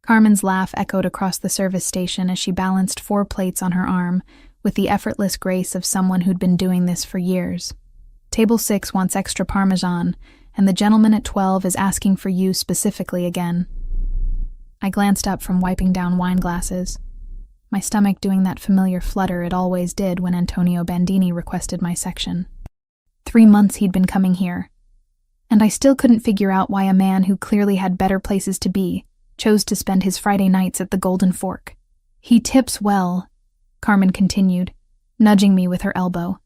Carmen's laugh echoed across the service station as she balanced 4 plates on her arm with the effortless grace of someone who'd been doing this for years. Table 6 wants extra Parmesan, and the gentleman at 12 is asking for you specifically again. I glanced up from wiping down wine glasses, my stomach doing that familiar flutter it always did when Antonio Bandini requested my section. 3 months he'd been coming here, and I still couldn't figure out why a man who clearly had better places to be chose to spend his Friday nights at the Golden Fork. He tips well, Carmen continued, nudging me with her elbow,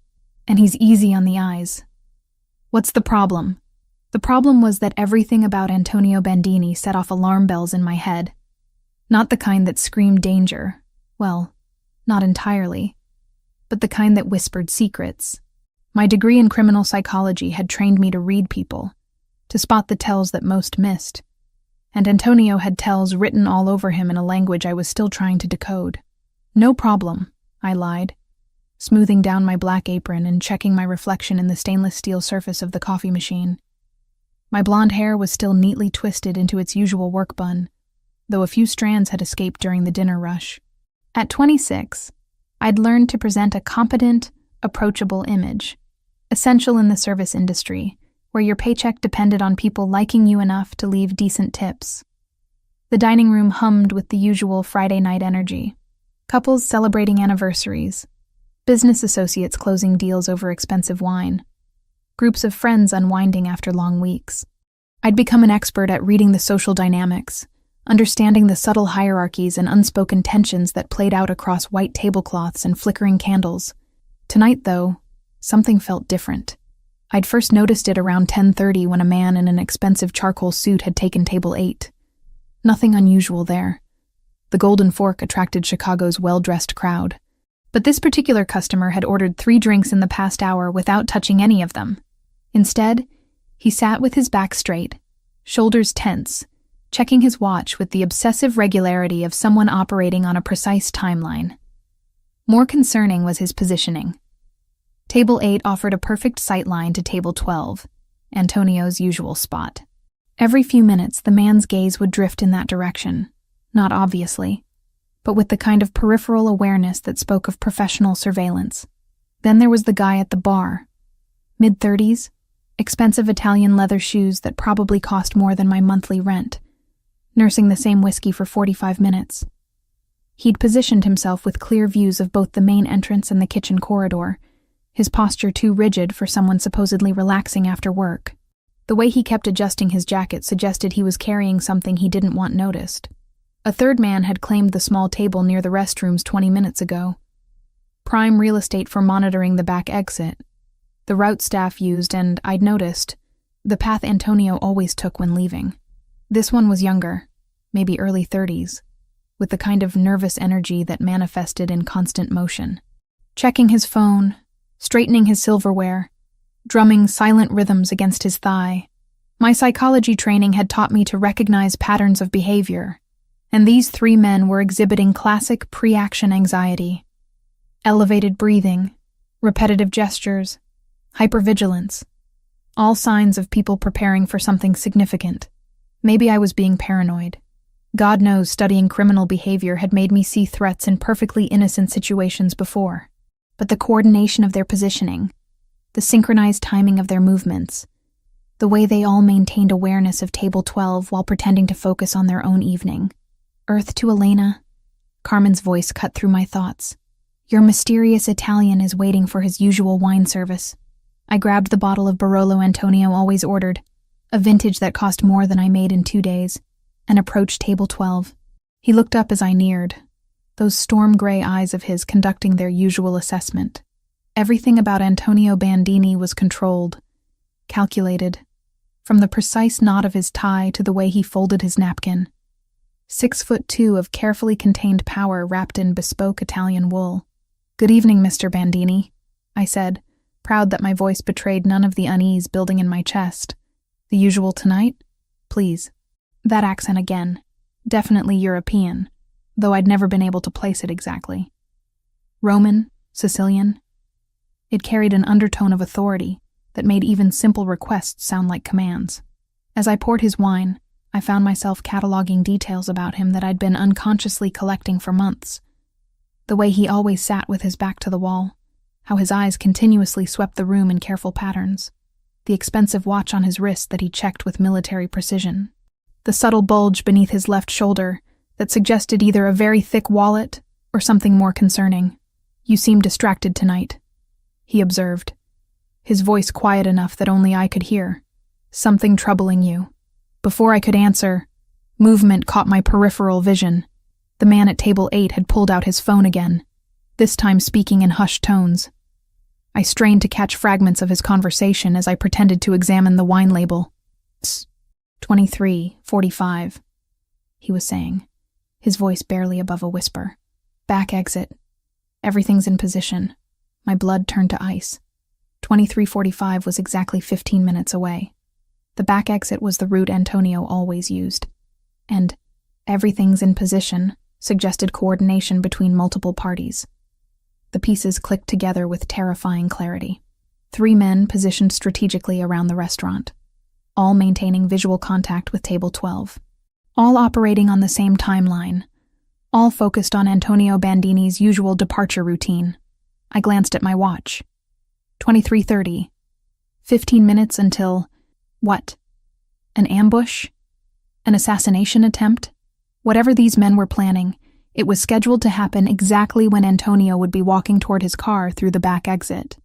and he's easy on the eyes. What's the problem? The problem was that everything about Antonio Bandini set off alarm bells in my head. Not the kind that screamed danger, well, not entirely, but the kind that whispered secrets. My degree in criminal psychology had trained me to read people, to spot the tells that most missed, and Antonio had tells written all over him in a language I was still trying to decode. No problem, I lied, smoothing down my black apron and checking my reflection in the stainless steel surface of the coffee machine. My blonde hair was still neatly twisted into its usual work bun, though a few strands had escaped during the dinner rush. At 26, I'd learned to present a competent, approachable image, essential in the service industry, where your paycheck depended on people liking you enough to leave decent tips. The dining room hummed with the usual Friday night energy. Couples celebrating anniversaries, business associates closing deals over expensive wine, groups of friends unwinding after long weeks. I'd become an expert at reading the social dynamics, understanding the subtle hierarchies and unspoken tensions that played out across white tablecloths and flickering candles. Tonight, though, something felt different. I'd first noticed it around 10:30 when a man in an expensive charcoal suit had taken table 8. Nothing unusual there. The Golden Fork attracted Chicago's well-dressed crowd. But this particular customer had ordered 3 drinks in the past hour without touching any of them. Instead, he sat with his back straight, shoulders tense, checking his watch with the obsessive regularity of someone operating on a precise timeline. More concerning was his positioning. Table 8 offered a perfect sightline to Table 12, Antonio's usual spot. Every few minutes, the man's gaze would drift in that direction, not obviously, but with the kind of peripheral awareness that spoke of professional surveillance. Then there was the guy at the bar. Mid-30s, expensive Italian leather shoes that probably cost more than my monthly rent, nursing the same whiskey for 45 minutes. He'd positioned himself with clear views of both the main entrance and the kitchen corridor, his posture too rigid for someone supposedly relaxing after work. The way he kept adjusting his jacket suggested he was carrying something he didn't want noticed. A third man had claimed the small table near the restrooms 20 minutes ago. Prime real estate for monitoring the back exit. The route staff used, and I'd noticed, the path Antonio always took when leaving. This one was younger, maybe early 30s, with the kind of nervous energy that manifested in constant motion. Checking his phone, straightening his silverware, drumming silent rhythms against his thigh. My psychology training had taught me to recognize patterns of behavior, and these 3 men were exhibiting classic pre-action anxiety. Elevated breathing, repetitive gestures, hypervigilance, all signs of people preparing for something significant. Maybe I was being paranoid. God knows studying criminal behavior had made me see threats in perfectly innocent situations before. But the coordination of their positioning, the synchronized timing of their movements, the way they all maintained awareness of Table 12 while pretending to focus on their own evening. Earth to Elena, Carmen's voice cut through my thoughts. Your mysterious Italian is waiting for his usual wine service. I grabbed the bottle of Barolo Antonio always ordered, a vintage that cost more than I made in 2 days, and approached Table 12. He looked up as I neared, those storm-gray eyes of his conducting their usual assessment. Everything about Antonio Bandini was controlled, calculated, from the precise knot of his tie to the way he folded his napkin. 6'2" of carefully contained power wrapped in bespoke Italian wool. Good evening, Mr. Bandini, I said, proud that my voice betrayed none of the unease building in my chest. The usual tonight? Please. That accent again. Definitely European, though I'd never been able to place it exactly. Roman? Sicilian? It carried an undertone of authority that made even simple requests sound like commands. As I poured his wine, I found myself cataloging details about him that I'd been unconsciously collecting for months. The way he always sat with his back to the wall, how his eyes continuously swept the room in careful patterns, the expensive watch on his wrist that he checked with military precision, the subtle bulge beneath his left shoulder that suggested either a very thick wallet or something more concerning. "You seem distracted tonight," he observed, his voice quiet enough that only I could hear. "Something troubling you." Before I could answer, movement caught my peripheral vision. The man at table 8 had pulled out his phone again, this time speaking in hushed tones. I strained to catch fragments of his conversation as I pretended to examine the wine label. 23:45, he was saying, his voice barely above a whisper. "Back exit. Everything's in position." My blood turned to ice. 23:45 was exactly 15 minutes away. The back exit was the route Antonio always used. And "everything's in position" suggested coordination between multiple parties. The pieces clicked together with terrifying clarity. 3 men positioned strategically around the restaurant, all maintaining visual contact with table 12, all operating on the same timeline, all focused on Antonio Bandini's usual departure routine. I glanced at my watch. 23:30. 15 minutes until... what? An ambush? An assassination attempt? Whatever these men were planning, it was scheduled to happen exactly when Antonio would be walking toward his car through the back exit.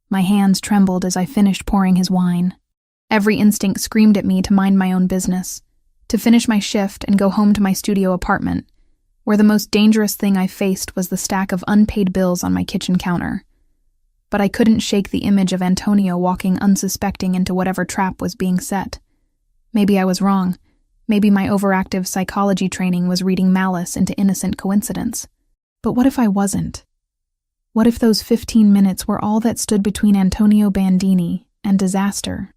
My hands trembled as I finished pouring his wine. Every instinct screamed at me to mind my own business, to finish my shift and go home to my studio apartment, where the most dangerous thing I faced was the stack of unpaid bills on my kitchen counter. But I couldn't shake the image of Antonio walking unsuspecting into whatever trap was being set. Maybe I was wrong. Maybe my overactive psychology training was reading malice into innocent coincidence. But what if I wasn't? What if those 15 minutes were all that stood between Antonio Bandini and disaster?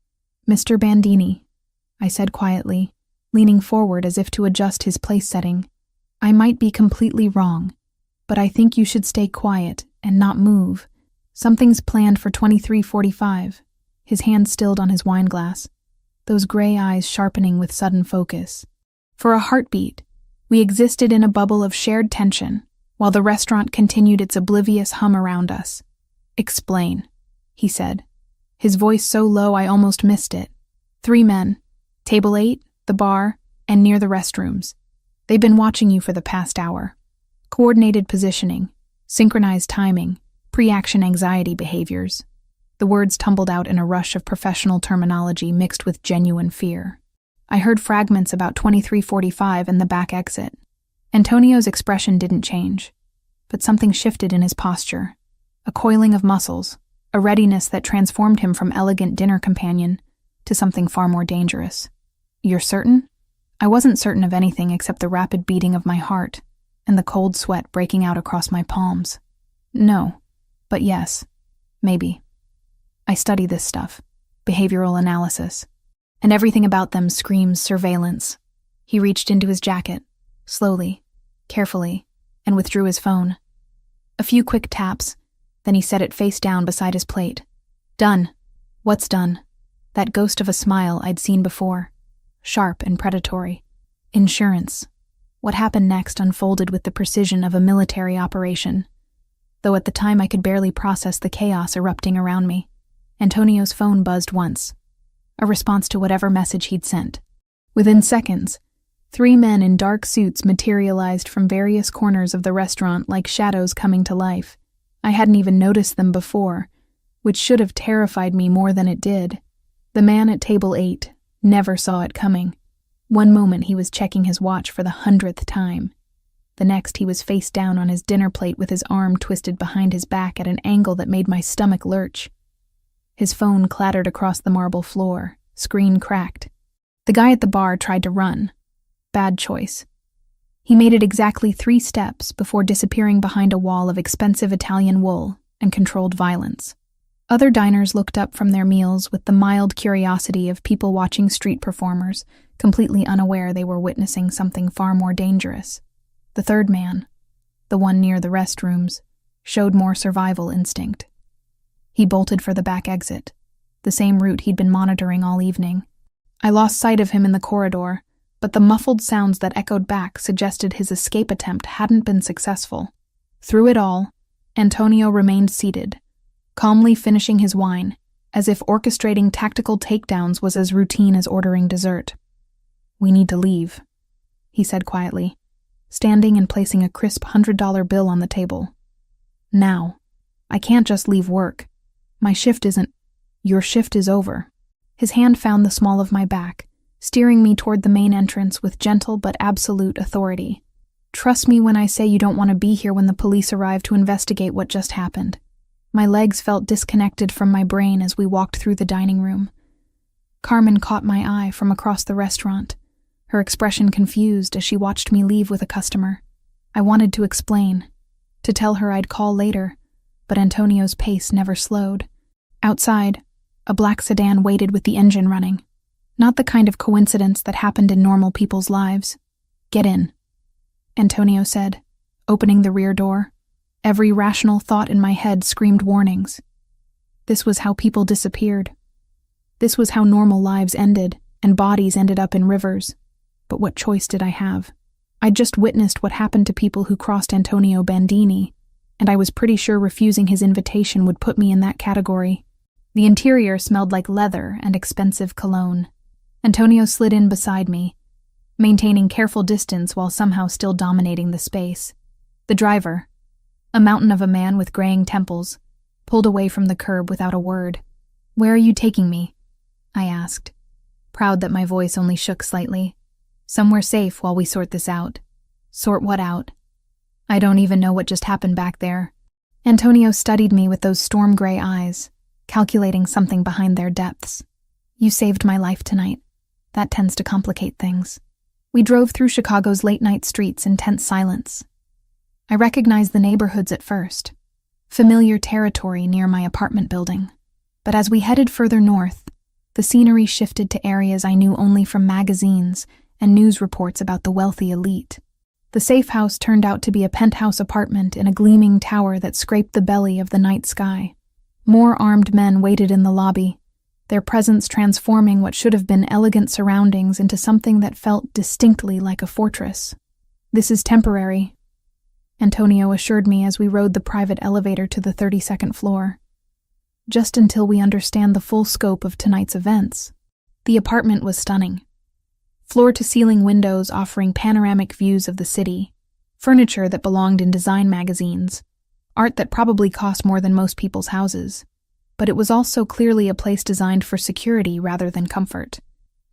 "Mr. Bandini," I said quietly, leaning forward as if to adjust his place setting. "I might be completely wrong, but I think you should stay quiet and not move. Something's planned for 23:45. His hand stilled on his wine glass, those gray eyes sharpening with sudden focus. For a heartbeat, we existed in a bubble of shared tension, while the restaurant continued its oblivious hum around us. "Explain," he said, his voice so low I almost missed it. 3 men, table 8, the bar, and near the restrooms. "They've been watching you for the past hour. Coordinated positioning, synchronized timing, pre-action anxiety behaviors." The words tumbled out in a rush of professional terminology mixed with genuine fear. I heard fragments about 23:45 and the back exit. Antonio's expression didn't change, but something shifted in his posture. A coiling of muscles, a readiness that transformed him from elegant dinner companion to something far more dangerous. "You're certain?" I wasn't certain of anything except the rapid beating of my heart and the cold sweat breaking out across my palms. "No, but yes, maybe. I study this stuff, behavioral analysis, and everything about them screams surveillance." He reached into his jacket, slowly, carefully, and withdrew his phone. A few quick taps, then he set it face down beside his plate. "Done." What's done? That ghost of a smile I'd seen before, sharp and predatory. Insurance. What happened next unfolded with the precision of a military operation, though at the time I could barely process the chaos erupting around me. Antonio's phone buzzed once, a response to whatever message he'd sent. Within seconds, 3 men in dark suits materialized from various corners of the restaurant like shadows coming to life. I hadn't even noticed them before, which should have terrified me more than it did. The man at table 8 never saw it coming. One moment he was checking his watch for the 100th time. The next he was face down on his dinner plate with his arm twisted behind his back at an angle that made my stomach lurch. His phone clattered across the marble floor, screen cracked. The guy at the bar tried to run. Bad choice. He made it exactly 3 steps before disappearing behind a wall of expensive Italian wool and controlled violence. Other diners looked up from their meals with the mild curiosity of people watching street performers, completely unaware they were witnessing something far more dangerous. The 3rd man, the one near the restrooms, showed more survival instinct. He bolted for the back exit, the same route he'd been monitoring all evening. I lost sight of him in the corridor, but the muffled sounds that echoed back suggested his escape attempt hadn't been successful. Through it all, Antonio remained seated, calmly finishing his wine, as if orchestrating tactical takedowns was as routine as ordering dessert. "We need to leave," he said quietly, standing and placing a crisp $100 bill on the table. "Now. I can't just leave work. My shift isn't. Your shift is over." His hand found the small of my back, steering me toward the main entrance with gentle but absolute authority. "Trust me when I say you don't want to be here when the police arrive to investigate what just happened." My legs felt disconnected from my brain as we walked through the dining room. Carmen caught my eye from across the restaurant, her expression confused as she watched me leave with a customer. I wanted to explain, to tell her I'd call later, but Antonio's pace never slowed. Outside, a black sedan waited with the engine running. Not the kind of coincidence that happened in normal people's lives. "Get in," Antonio said, opening the rear door. Every rational thought in my head screamed warnings. This was how people disappeared. This was how normal lives ended, and bodies ended up in rivers. But what choice did I have? I'd just witnessed what happened to people who crossed Antonio Bandini, and I was pretty sure refusing his invitation would put me in that category. The interior smelled like leather and expensive cologne. Antonio slid in beside me, maintaining careful distance while somehow still dominating the space. The driver, a mountain of a man with graying temples, pulled away from the curb without a word. "Where are you taking me?" I asked, proud that my voice only shook slightly. "Somewhere safe while we sort this out." "Sort what out?" "I don't even know what just happened back there." Antonio studied me with those storm-gray eyes, calculating something behind their depths. "You saved my life tonight. That tends to complicate things." We drove through Chicago's late-night streets in tense silence. I recognized the neighborhoods at first, familiar territory near my apartment building. But as we headed further north, the scenery shifted to areas I knew only from magazines and news reports about the wealthy elite. The safe house turned out to be a penthouse apartment in a gleaming tower that scraped the belly of the night sky. More armed men waited in the lobby, their presence transforming what should have been elegant surroundings into something that felt distinctly like a fortress. "This is temporary," Antonio assured me as we rode the private elevator to the 32nd floor. "Just until we understand the full scope of tonight's events." The apartment was stunning. Floor-to-ceiling windows offering panoramic views of the city, furniture that belonged in design magazines, art that probably cost more than most people's houses. But it was also clearly a place designed for security rather than comfort.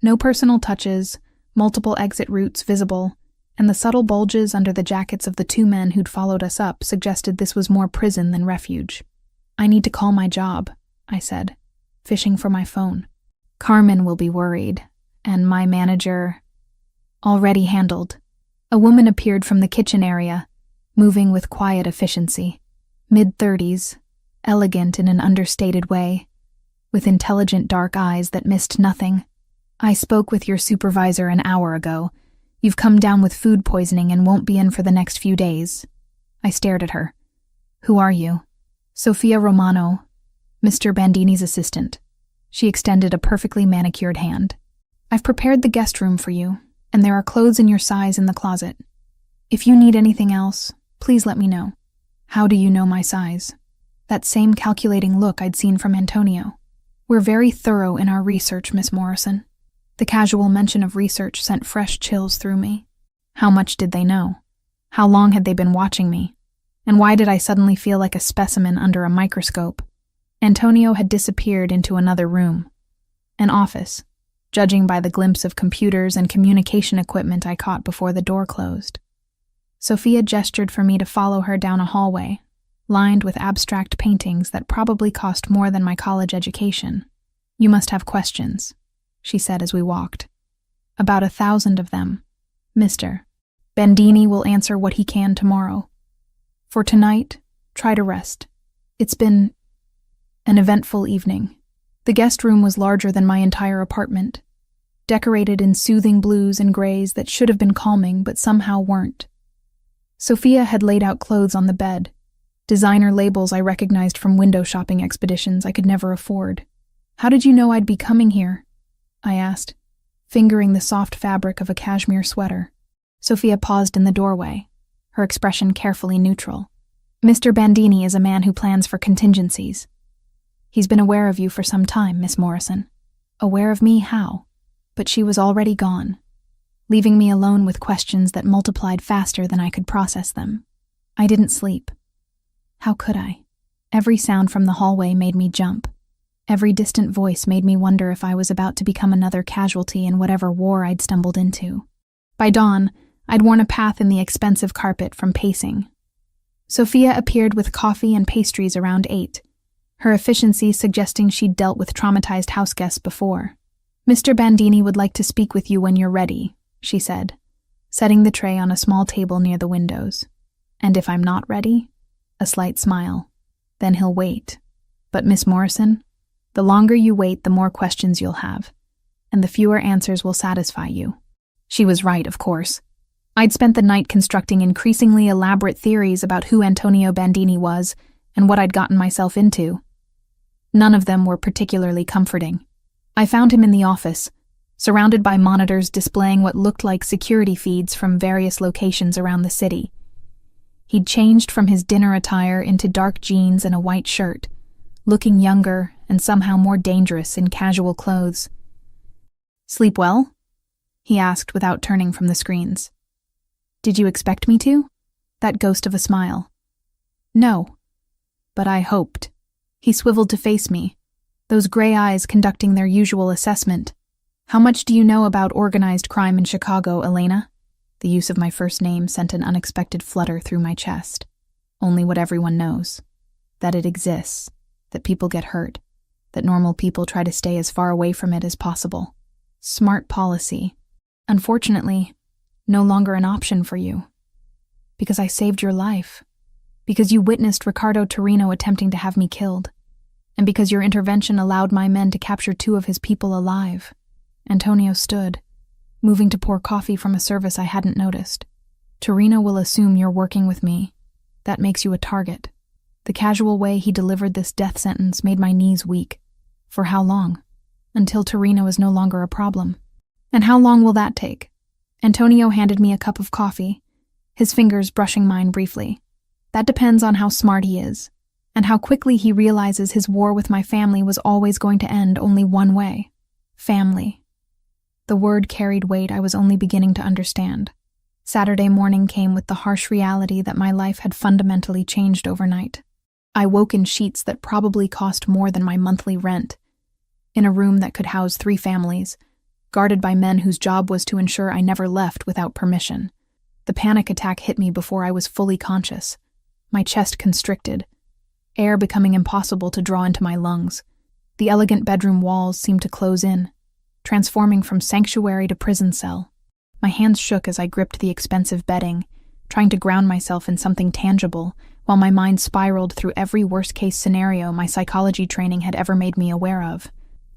No personal touches, multiple exit routes visible, and the subtle bulges under the jackets of the two men who'd followed us up suggested this was more prison than refuge. "I need to call my job," I said, fishing for my phone. "Carmen will be worried, and my manager—" "Already handled." A woman appeared from the kitchen area, moving with quiet efficiency. Mid-30s, elegant in an understated way, with intelligent dark eyes that missed nothing. "I spoke with your supervisor an hour ago. You've come down with food poisoning and won't be in for the next few days." I stared at her. "Who are you?" "Sofia Romano, Mr. Bandini's assistant." She extended a perfectly manicured hand. "I've prepared the guest room for you, and there are clothes in your size in the closet. If you need anything else, please let me know." "How do you know my size?" That same calculating look I'd seen from Antonio. "We're very thorough in our research, Miss Morrison." The casual mention of research sent fresh chills through me. How much did they know? How long had they been watching me? And why did I suddenly feel like a specimen under a microscope? Antonio had disappeared into another room. An office, judging by the glimpse of computers and communication equipment I caught before the door closed. Sophia gestured for me to follow her down a hallway, lined with abstract paintings that probably cost more than my college education. "You must have questions," she said as we walked. "About 1,000 of them. Mr. Bandini will answer what he can tomorrow. For tonight, try to rest. It's been an eventful evening." The guest room was larger than my entire apartment, decorated in soothing blues and grays that should have been calming but somehow weren't. Sophia had laid out clothes on the bed, designer labels I recognized from window shopping expeditions I could never afford. "How did you know I'd be coming here?" I asked, fingering the soft fabric of a cashmere sweater. Sophia paused in the doorway, her expression carefully neutral. Mr. Bandini is a man who plans for contingencies. He's been aware of you for some time, Miss Morrison. Aware of me, how? But she was already gone, leaving me alone with questions that multiplied faster than I could process them. I didn't sleep. How could I? Every sound from the hallway made me jump. Every distant voice made me wonder if I was about to become another casualty in whatever war I'd stumbled into. By dawn, I'd worn a path in the expensive carpet from pacing. Sophia appeared with coffee and pastries around 8, her efficiency suggesting she'd dealt with traumatized houseguests before. Mr. Bandini would like to speak with you when you're ready, she said, setting the tray on a small table near the windows. And if I'm not ready? A slight smile. Then he'll wait. But Miss Morrison, the longer you wait, the more questions you'll have, and the fewer answers will satisfy you. She was right, of course. I'd spent the night constructing increasingly elaborate theories about who Antonio Bandini was and what I'd gotten myself into. None of them were particularly comforting. I found him in the office, surrounded by monitors displaying what looked like security feeds from various locations around the city. He'd changed from his dinner attire into dark jeans and a white shirt, looking younger and somehow more dangerous in casual clothes. "Sleep well?" he asked without turning from the screens. "Did you expect me to?" That ghost of a smile. "No, but I hoped." He swiveled to face me, those gray eyes conducting their usual assessment. "How much do you know about organized crime in Chicago, Elena?" The use of my first name sent an unexpected flutter through my chest. Only what everyone knows. That it exists, that people get hurt, that normal people try to stay as far away from it as possible. Smart policy. Unfortunately, no longer an option for you. Because I saved your life. Because you witnessed Riccardo Torino attempting to have me killed. And because your intervention allowed my men to capture 2 of his people alive. Antonio stood, moving to pour coffee from a service I hadn't noticed. "Torino will assume you're working with me. That makes you a target." The casual way he delivered this death sentence made my knees weak. For how long? Until Torino is no longer a problem. And how long will that take? Antonio handed me a cup of coffee, his fingers brushing mine briefly. That depends on how smart he is, and how quickly he realizes his war with my family was always going to end only one way. Family. The word carried weight I was only beginning to understand. Saturday morning came with the harsh reality that my life had fundamentally changed overnight. I woke in sheets that probably cost more than my monthly rent, in a room that could house 3 families, guarded by men whose job was to ensure I never left without permission. The panic attack hit me before I was fully conscious, my chest constricted, air becoming impossible to draw into my lungs. The elegant bedroom walls seemed to close in, transforming from sanctuary to prison cell. My hands shook as I gripped the expensive bedding, trying to ground myself in something tangible, while my mind spiraled through every worst-case scenario my psychology training had ever made me aware of.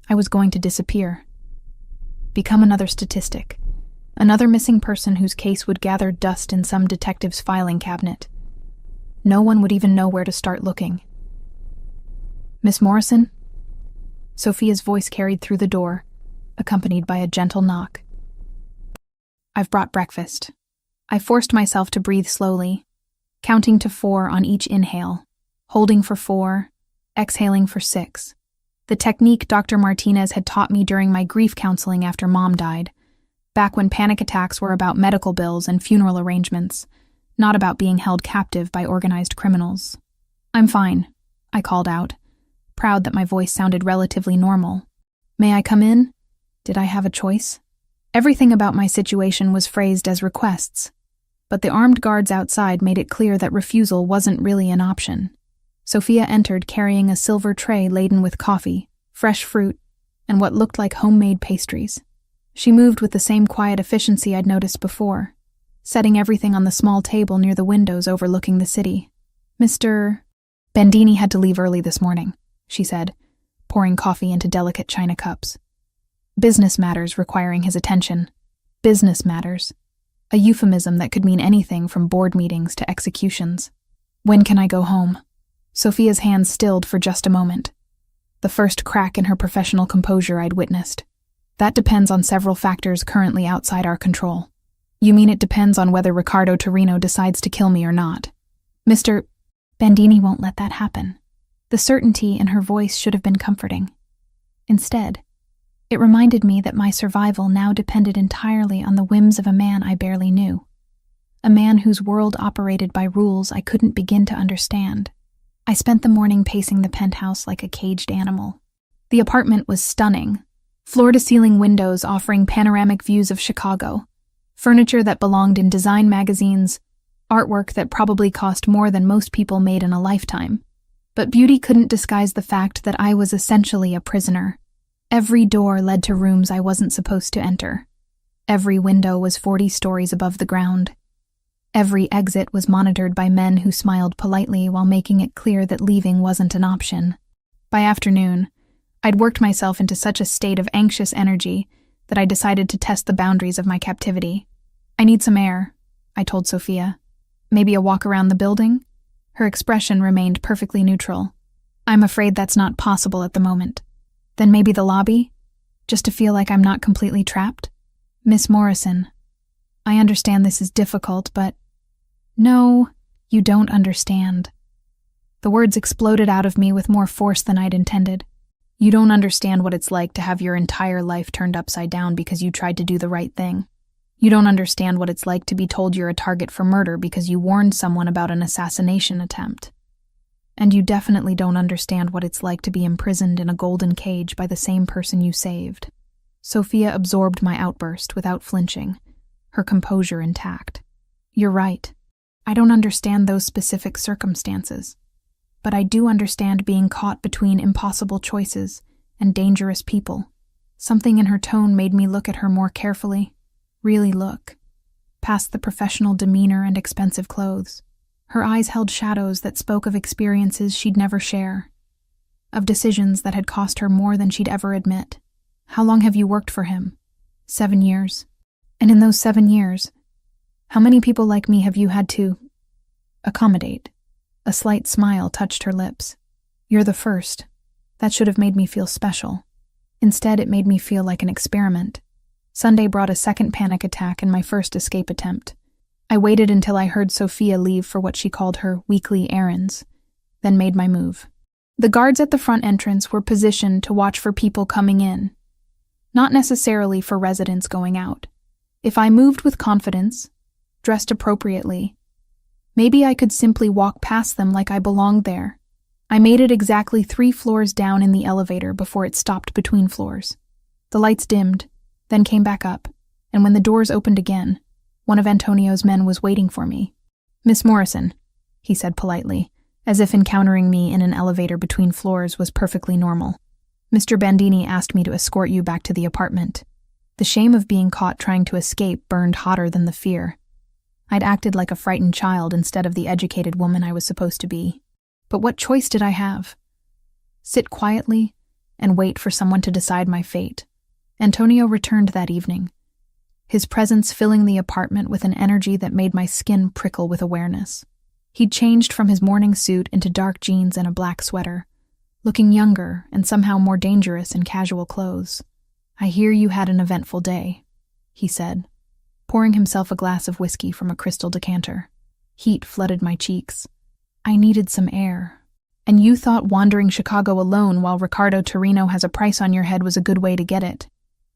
I was going to disappear. Become another statistic. Another missing person whose case would gather dust in some detective's filing cabinet. No one would even know where to start looking. "Miss Morrison?" Sophia's voice carried through the door, accompanied by a gentle knock. "I've brought breakfast." I forced myself to breathe slowly, counting to 4 on each inhale, holding for 4, exhaling for 6. The technique Dr. Martinez had taught me during my grief counseling after Mom died, back when panic attacks were about medical bills and funeral arrangements, not about being held captive by organized criminals. "I'm fine," I called out, proud that my voice sounded relatively normal. "May I come in?" Did I have a choice? Everything about my situation was phrased as requests, but the armed guards outside made it clear that refusal wasn't really an option. Sophia entered carrying a silver tray laden with coffee, fresh fruit, and what looked like homemade pastries. She moved with the same quiet efficiency I'd noticed before, setting everything on the small table near the windows overlooking the city. "Mr. Bandini had to leave early this morning," she said, pouring coffee into delicate china cups. "Business matters requiring his attention. Business matters. A euphemism that could mean anything from board meetings to executions. When can I go home?" Sophia's hands stilled for just a moment, the first crack in her professional composure I'd witnessed. That depends on several factors currently outside our control. You mean it depends on whether Riccardo Torino decides to kill me or not? Mr. Bandini won't let that happen. The certainty in her voice should have been comforting. Instead, it reminded me that my survival now depended entirely on the whims of a man I barely knew. A man whose world operated by rules I couldn't begin to understand. I spent the morning pacing the penthouse like a caged animal. The apartment was stunning. Floor-to-ceiling windows offering panoramic views of Chicago, furniture that belonged in design magazines, artwork that probably cost more than most people made in a lifetime. But beauty couldn't disguise the fact that I was essentially a prisoner. Every door led to rooms I wasn't supposed to enter. Every window was 40 stories above the ground. Every exit was monitored by men who smiled politely while making it clear that leaving wasn't an option. By afternoon, I'd worked myself into such a state of anxious energy that I decided to test the boundaries of my captivity. I need some air, I told Sophia. Maybe a walk around the building? Her expression remained perfectly neutral. I'm afraid that's not possible at the moment. Then maybe the lobby? Just to feel like I'm not completely trapped? Miss Morrison, I understand this is difficult, but... No, you don't understand. The words exploded out of me with more force than I'd intended. You don't understand what it's like to have your entire life turned upside down because you tried to do the right thing. You don't understand what it's like to be told you're a target for murder because you warned someone about an assassination attempt. And you definitely don't understand what it's like to be imprisoned in a golden cage by the same person you saved. Sophia absorbed my outburst without flinching, her composure intact. You're right. I don't understand those specific circumstances. But I do understand being caught between impossible choices and dangerous people. Something in her tone made me look at her more carefully, really look, past the professional demeanor and expensive clothes. Her eyes held shadows that spoke of experiences she'd never share, of decisions that had cost her more than she'd ever admit. How long have you worked for him? 7 years. And in those 7 years, how many people like me have you had to accommodate? A slight smile touched her lips. You're the first. That should have made me feel special. Instead, it made me feel like an experiment. Sunday brought a second panic attack in my first escape attempt. I waited until I heard Sophia leave for what she called her weekly errands, then made my move. The guards at the front entrance were positioned to watch for people coming in, not necessarily for residents going out. If I moved with confidence, dressed appropriately, maybe I could simply walk past them like I belonged there. I made it exactly 3 floors down in the elevator before it stopped between floors. The lights dimmed, then came back up, and when the doors opened again, one of Antonio's men was waiting for me. Miss Morrison, he said politely, as if encountering me in an elevator between floors was perfectly normal. Mr. Bandini asked me to escort you back to the apartment. The shame of being caught trying to escape burned hotter than the fear. I'd acted like a frightened child instead of the educated woman I was supposed to be. But what choice did I have? Sit quietly and wait for someone to decide my fate. Antonio returned that evening, his presence filling the apartment with an energy that made my skin prickle with awareness. He'd changed from his morning suit into dark jeans and a black sweater, looking younger and somehow more dangerous in casual clothes. I hear you had an eventful day, he said, pouring himself a glass of whiskey from a crystal decanter. Heat flooded my cheeks. I needed some air. And you thought wandering Chicago alone while Riccardo Torino has a price on your head was a good way to get it.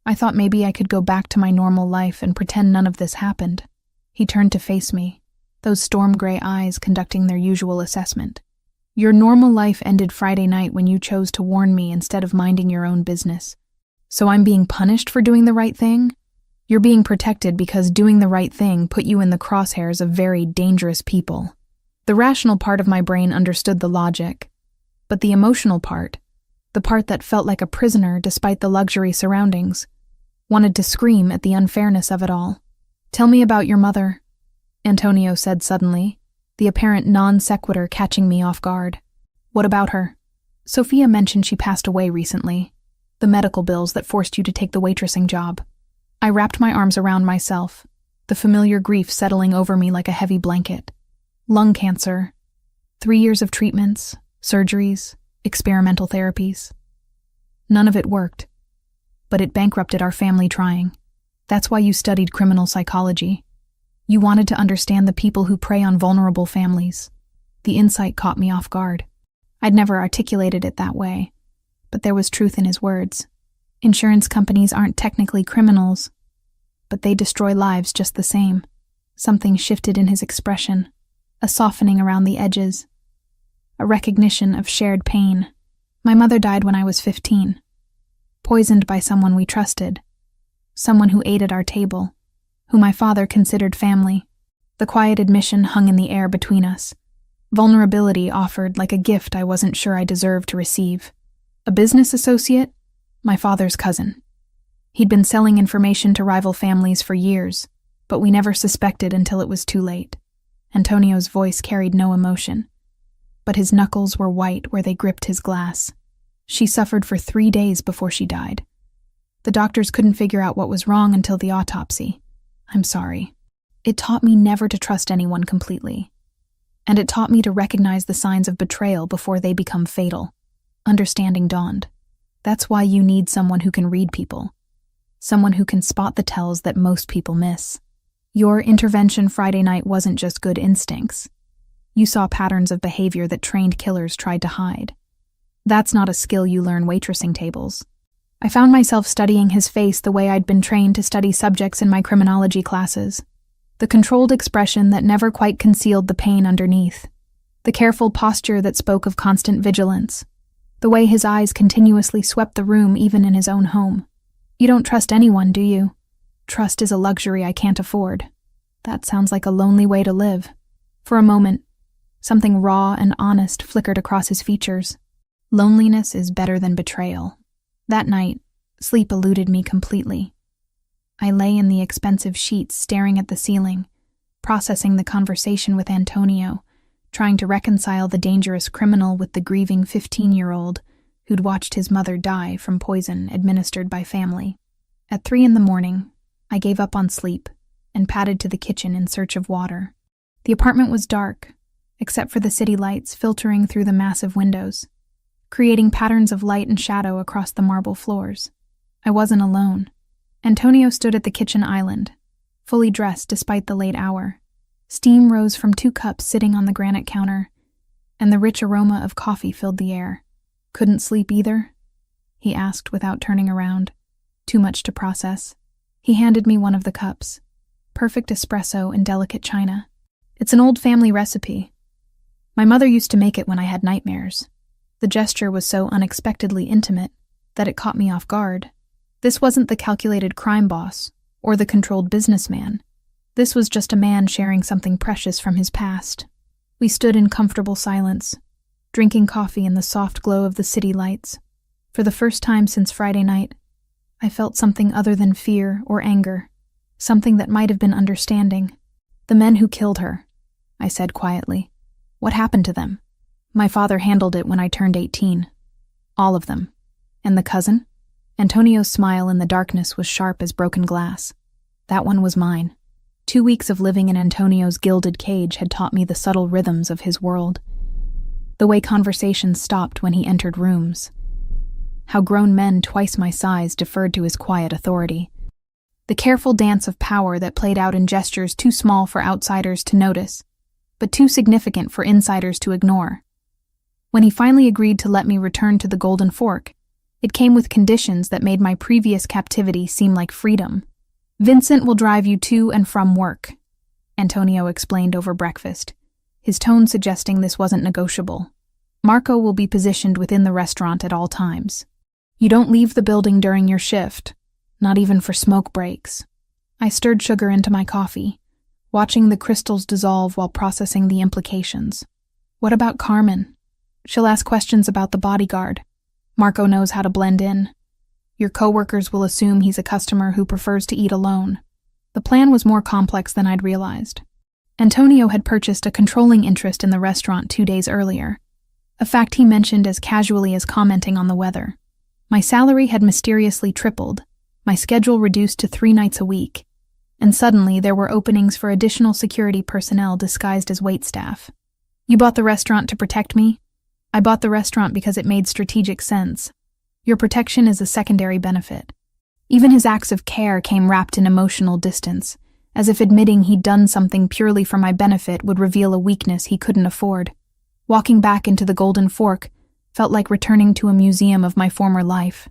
I thought maybe I could go back to my normal life and pretend none of this happened. He turned to face me, those storm-gray eyes conducting their usual assessment. Your normal life ended Friday night when you chose to warn me instead of minding your own business. So I'm being punished for doing the right thing? You're being protected because doing the right thing put you in the crosshairs of very dangerous people. The rational part of my brain understood the logic, but the emotional part, the part that felt like a prisoner despite the luxury surroundings, wanted to scream at the unfairness of it all. Tell me about your mother, Antonio said suddenly, the apparent non-sequitur catching me off guard. What about her? Sophia mentioned she passed away recently. The medical bills that forced you to take the waitressing job. I wrapped my arms around myself, the familiar grief settling over me like a heavy blanket. Lung cancer, 3 years of treatments, surgeries, experimental therapies. None of it worked. but it bankrupted our family trying. That's why you studied criminal psychology. You wanted to understand the people who prey on vulnerable families. The insight caught me off guard. I'd never articulated it that way, but there was truth in his words. Insurance companies aren't technically criminals, but they destroy lives just the same. Something shifted in his expression, a softening around the edges, a recognition of shared pain. My mother died when I was 15, poisoned by someone we trusted, someone who ate at our table, who my father considered family. The quiet admission hung in the air between us. Vulnerability offered like a gift I wasn't sure I deserved to receive. A business associate? My father's cousin. He'd been selling information to rival families for years, but we never suspected until it was too late. Antonio's voice carried no emotion, but his knuckles were white where they gripped his glass. She suffered for 3 days before she died. The doctors couldn't figure out what was wrong until the autopsy. I'm sorry. It taught me never to trust anyone completely. And it taught me to recognize the signs of betrayal before they become fatal. Understanding dawned. That's why you need someone who can read people. Someone who can spot the tells that most people miss. Your intervention Friday night wasn't just good instincts. You saw patterns of behavior that trained killers tried to hide. That's not a skill you learn waitressing tables. I found myself studying his face the way I'd been trained to study subjects in my criminology classes. The controlled expression that never quite concealed the pain underneath. The careful posture that spoke of constant vigilance. The way his eyes continuously swept the room even in his own home. You don't trust anyone, do you? Trust is a luxury I can't afford. That sounds like a lonely way to live. For a moment, something raw and honest flickered across his features. Loneliness is better than betrayal. That night, sleep eluded me completely. I lay in the expensive sheets staring at the ceiling, processing the conversation with Antonio, trying to reconcile the dangerous criminal with the grieving 15-year-old who'd watched his mother die from poison administered by family. At 3 a.m, I gave up on sleep and padded to the kitchen in search of water. The apartment was dark, except for the city lights filtering through the massive windows, creating patterns of light and shadow across the marble floors. I wasn't alone. Antonio stood at the kitchen island, fully dressed despite the late hour. Steam rose from 2 cups sitting on the granite counter, and the rich aroma of coffee filled the air. Couldn't sleep either? He asked without turning around. Too much to process. He handed me one of the cups. Perfect espresso in delicate china. It's an old family recipe. My mother used to make it when I had nightmares. The gesture was so unexpectedly intimate that it caught me off guard. This wasn't the calculated crime boss or the controlled businessman. This was just a man sharing something precious from his past. We stood in comfortable silence, drinking coffee in the soft glow of the city lights. For the first time since Friday night, I felt something other than fear or anger, something that might have been understanding. The men who killed her, I said quietly. What happened to them? My father handled it when I turned 18. All of them. And the cousin? Antonio's smile in the darkness was sharp as broken glass. That one was mine. 2 weeks of living in Antonio's gilded cage had taught me the subtle rhythms of his world. The way conversations stopped when he entered rooms. How grown men twice my size deferred to his quiet authority. The careful dance of power that played out in gestures too small for outsiders to notice, but too significant for insiders to ignore. When he finally agreed to let me return to the Golden Fork, it came with conditions that made my previous captivity seem like freedom. Vincent will drive you to and from work, Antonio explained over breakfast, his tone suggesting this wasn't negotiable. Marco will be positioned within the restaurant at all times. You don't leave the building during your shift, not even for smoke breaks. I stirred sugar into my coffee, watching the crystals dissolve while processing the implications. What about Carmen? She'll ask questions about the bodyguard. Marco knows how to blend in. Your coworkers will assume he's a customer who prefers to eat alone. The plan was more complex than I'd realized. Antonio had purchased a controlling interest in the restaurant 2 days earlier, a fact he mentioned as casually as commenting on the weather. My salary had mysteriously tripled, my schedule reduced to 3 nights a week, and suddenly there were openings for additional security personnel disguised as waitstaff. You bought the restaurant to protect me? I bought the restaurant because it made strategic sense. Your protection is a secondary benefit. Even his acts of care came wrapped in emotional distance, as if admitting he'd done something purely for my benefit would reveal a weakness he couldn't afford. Walking back into the Golden Fork felt like returning to a museum of my former life.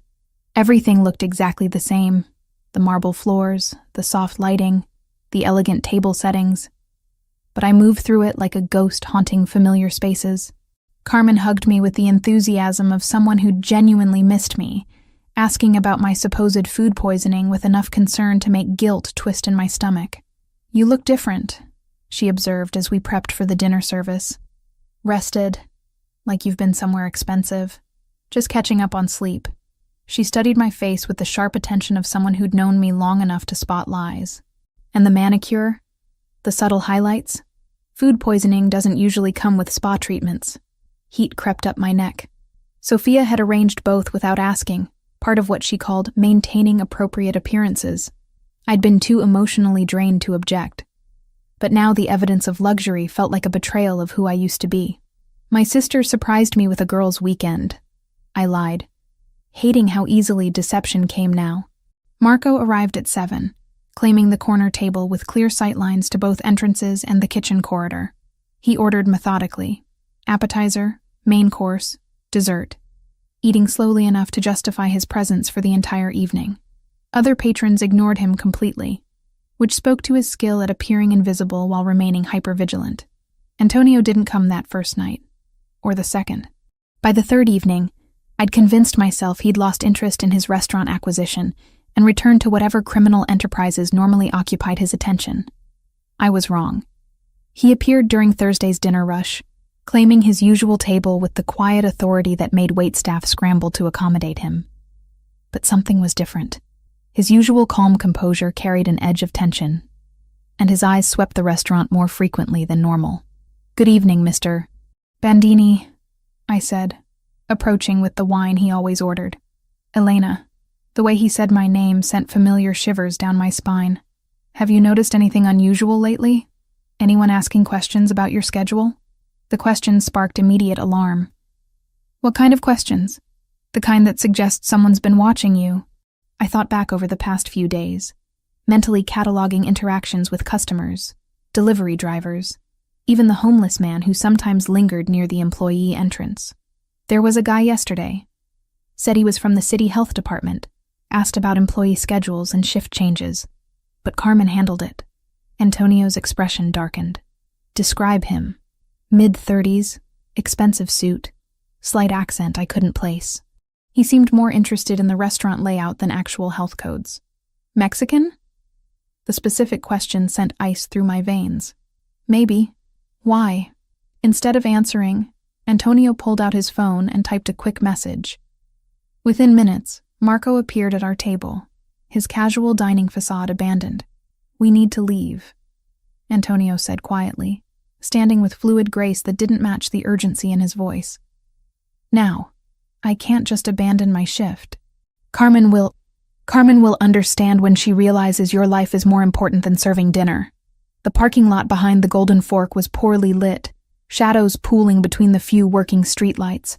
Everything looked exactly the same. The marble floors, the soft lighting, the elegant table settings. But I moved through it like a ghost haunting familiar spaces. Carmen hugged me with the enthusiasm of someone who genuinely missed me, asking about my supposed food poisoning with enough concern to make guilt twist in my stomach. "You look different," she observed as we prepped for the dinner service. "Rested, like you've been somewhere expensive. Just catching up on sleep." She studied my face with the sharp attention of someone who'd known me long enough to spot lies. "And the manicure? The subtle highlights? Food poisoning doesn't usually come with spa treatments." Heat crept up my neck. Sophia had arranged both without asking, part of what she called maintaining appropriate appearances. I'd been too emotionally drained to object. But now the evidence of luxury felt like a betrayal of who I used to be. "My sister surprised me with a girls' weekend," I lied, hating how easily deception came now. Marco arrived at 7, claiming the corner table with clear sightlines to both entrances and the kitchen corridor. He ordered methodically: appetizer, main course, dessert, eating slowly enough to justify his presence for the entire evening. Other patrons ignored him completely, which spoke to his skill at appearing invisible while remaining hypervigilant. Antonio didn't come that first night, or the second. By the third evening, I'd convinced myself he'd lost interest in his restaurant acquisition and returned to whatever criminal enterprises normally occupied his attention. I was wrong. He appeared during Thursday's dinner rush, claiming his usual table with the quiet authority that made waitstaff scramble to accommodate him. But something was different. His usual calm composure carried an edge of tension, and his eyes swept the restaurant more frequently than normal. "Good evening, Mr. Bandini," I said, approaching with the wine he always ordered. "Elena." The way he said my name sent familiar shivers down my spine. "Have you noticed anything unusual lately? Anyone asking questions about your schedule?" The questions sparked immediate alarm. "What kind of questions? The kind that suggests someone's been watching you?" I thought back over the past few days, mentally cataloging interactions with customers, delivery drivers, even the homeless man who sometimes lingered near the employee entrance. There was a guy yesterday. Said he was from the city health department, asked about employee schedules and shift changes. But Carmen handled it. Antonio's expression darkened. "Describe him." Mid-30s, expensive suit, slight accent I couldn't place. He seemed more interested in the restaurant layout than actual health codes. "Mexican?" The specific question sent ice through my veins. "Maybe. Why?" Instead of answering, Antonio pulled out his phone and typed a quick message. Within minutes, Marco appeared at our table, his casual dining facade abandoned. "We need to leave," Antonio said quietly, standing with fluid grace that didn't match the urgency in his voice. "Now. I can't just abandon my shift. Carmen will understand when she realizes your life is more important than serving dinner." The parking lot behind the Golden Fork was poorly lit, shadows pooling between the few working streetlights.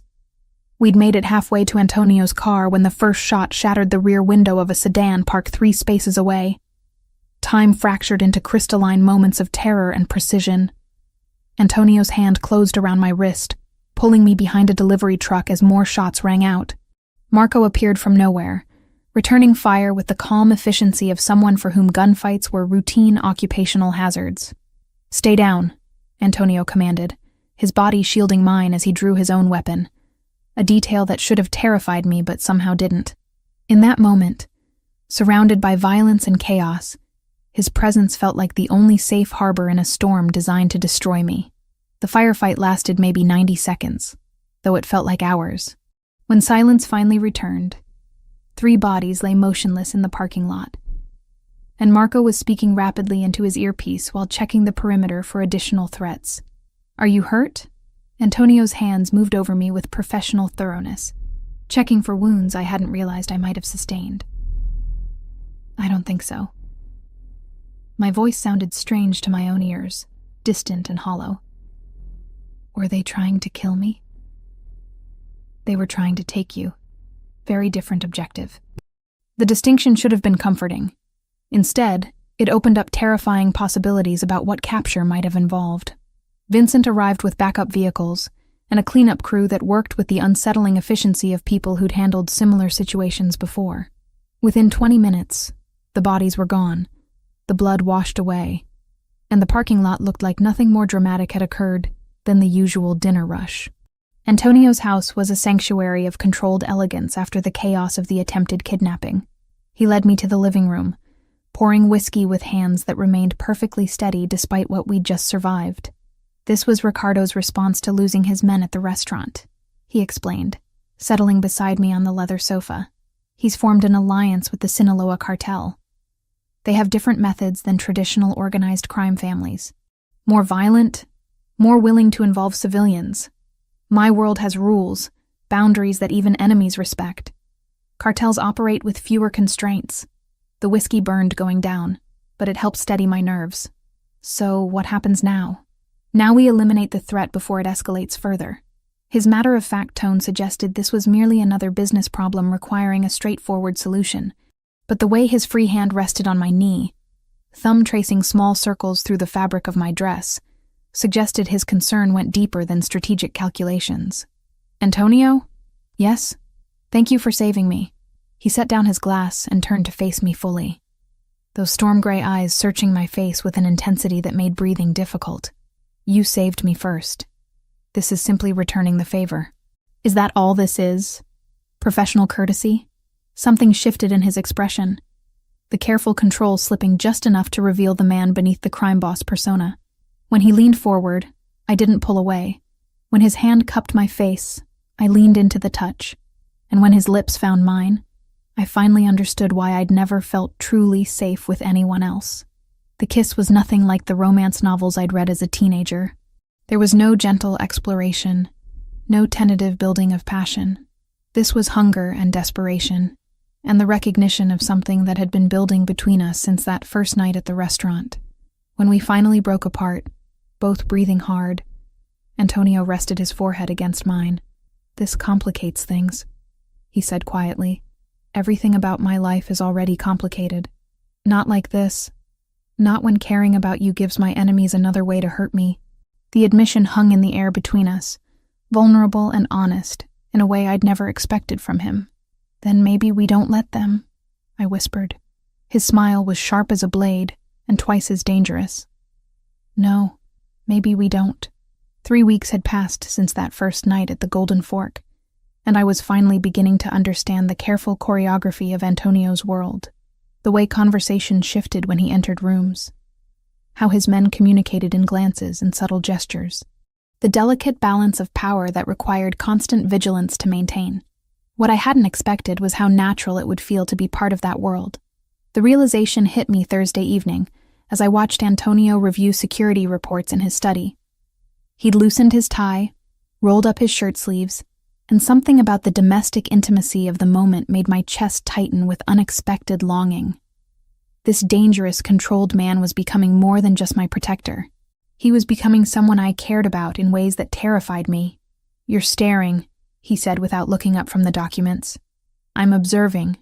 We'd made it halfway to Antonio's car when the first shot shattered the rear window of a sedan parked 3 spaces away. Time fractured into crystalline moments of terror and precision. Antonio's hand closed around my wrist, pulling me behind a delivery truck as more shots rang out. Marco appeared from nowhere, returning fire with the calm efficiency of someone for whom gunfights were routine occupational hazards. "Stay down," Antonio commanded, his body shielding mine as he drew his own weapon, a detail that should have terrified me but somehow didn't. In that moment, surrounded by violence and chaos, his presence felt like the only safe harbor in a storm designed to destroy me. The firefight lasted maybe 90 seconds, though it felt like hours. When silence finally returned, 3 bodies lay motionless in the parking lot, and Marco was speaking rapidly into his earpiece while checking the perimeter for additional threats. "Are you hurt?" Antonio's hands moved over me with professional thoroughness, checking for wounds I hadn't realized I might have sustained. "I don't think so." My voice sounded strange to my own ears, distant and hollow. "Were they trying to kill me?" "They were trying to take you. Very different objective." The distinction should have been comforting. Instead, it opened up terrifying possibilities about what capture might have involved. Vincent arrived with backup vehicles and a cleanup crew that worked with the unsettling efficiency of people who'd handled similar situations before. Within 20 minutes, the bodies were gone, the blood washed away, and the parking lot looked like nothing more dramatic had occurred than the usual dinner rush. Antonio's house was a sanctuary of controlled elegance after the chaos of the attempted kidnapping. He led me to the living room, pouring whiskey with hands that remained perfectly steady despite what we'd just survived. This was Ricardo's response to losing his men at the restaurant, he explained, settling beside me on the leather sofa. He's formed an alliance with the Sinaloa cartel. They have different methods than traditional organized crime families. More violent, more willing to involve civilians. My world has rules, boundaries that even enemies respect. Cartels operate with fewer constraints. The whiskey burned going down, but it helped steady my nerves. So what happens now? Now we eliminate the threat before it escalates further. His matter-of-fact tone suggested this was merely another business problem requiring a straightforward solution. But the way his free hand rested on my knee, thumb tracing small circles through the fabric of my dress, suggested his concern went deeper than strategic calculations. Antonio? Yes? Thank you for saving me. He set down his glass and turned to face me fully, those storm-gray eyes searching my face with an intensity that made breathing difficult. You saved me first. This is simply returning the favor. Is that all this is? Professional courtesy? Something shifted in his expression, the careful control slipping just enough to reveal the man beneath the crime boss persona. When he leaned forward, I didn't pull away. When his hand cupped my face, I leaned into the touch. And when his lips found mine, I finally understood why I'd never felt truly safe with anyone else. The kiss was nothing like the romance novels I'd read as a teenager. There was no gentle exploration, no tentative building of passion. This was hunger and desperation, and the recognition of something that had been building between us since that first night at the restaurant. When we finally broke apart, both breathing hard, Antonio rested his forehead against mine. This complicates things, he said quietly. Everything about my life is already complicated. Not like this. Not when caring about you gives my enemies another way to hurt me. The admission hung in the air between us, vulnerable and honest, in a way I'd never expected from him. Then maybe we don't let them, I whispered. His smile was sharp as a blade and twice as dangerous. No, maybe we don't. 3 weeks had passed since that first night at the Golden Fork, and I was finally beginning to understand the careful choreography of Antonio's world. The way conversation shifted when he entered rooms, how his men communicated in glances and subtle gestures, the delicate balance of power that required constant vigilance to maintain. What I hadn't expected was how natural it would feel to be part of that world. The realization hit me Thursday evening as I watched Antonio review security reports in his study. He'd loosened his tie, rolled up his shirt sleeves, and something about the domestic intimacy of the moment made my chest tighten with unexpected longing. This dangerous, controlled man was becoming more than just my protector. He was becoming someone I cared about in ways that terrified me. You're staring, he said without looking up from the documents. I'm observing.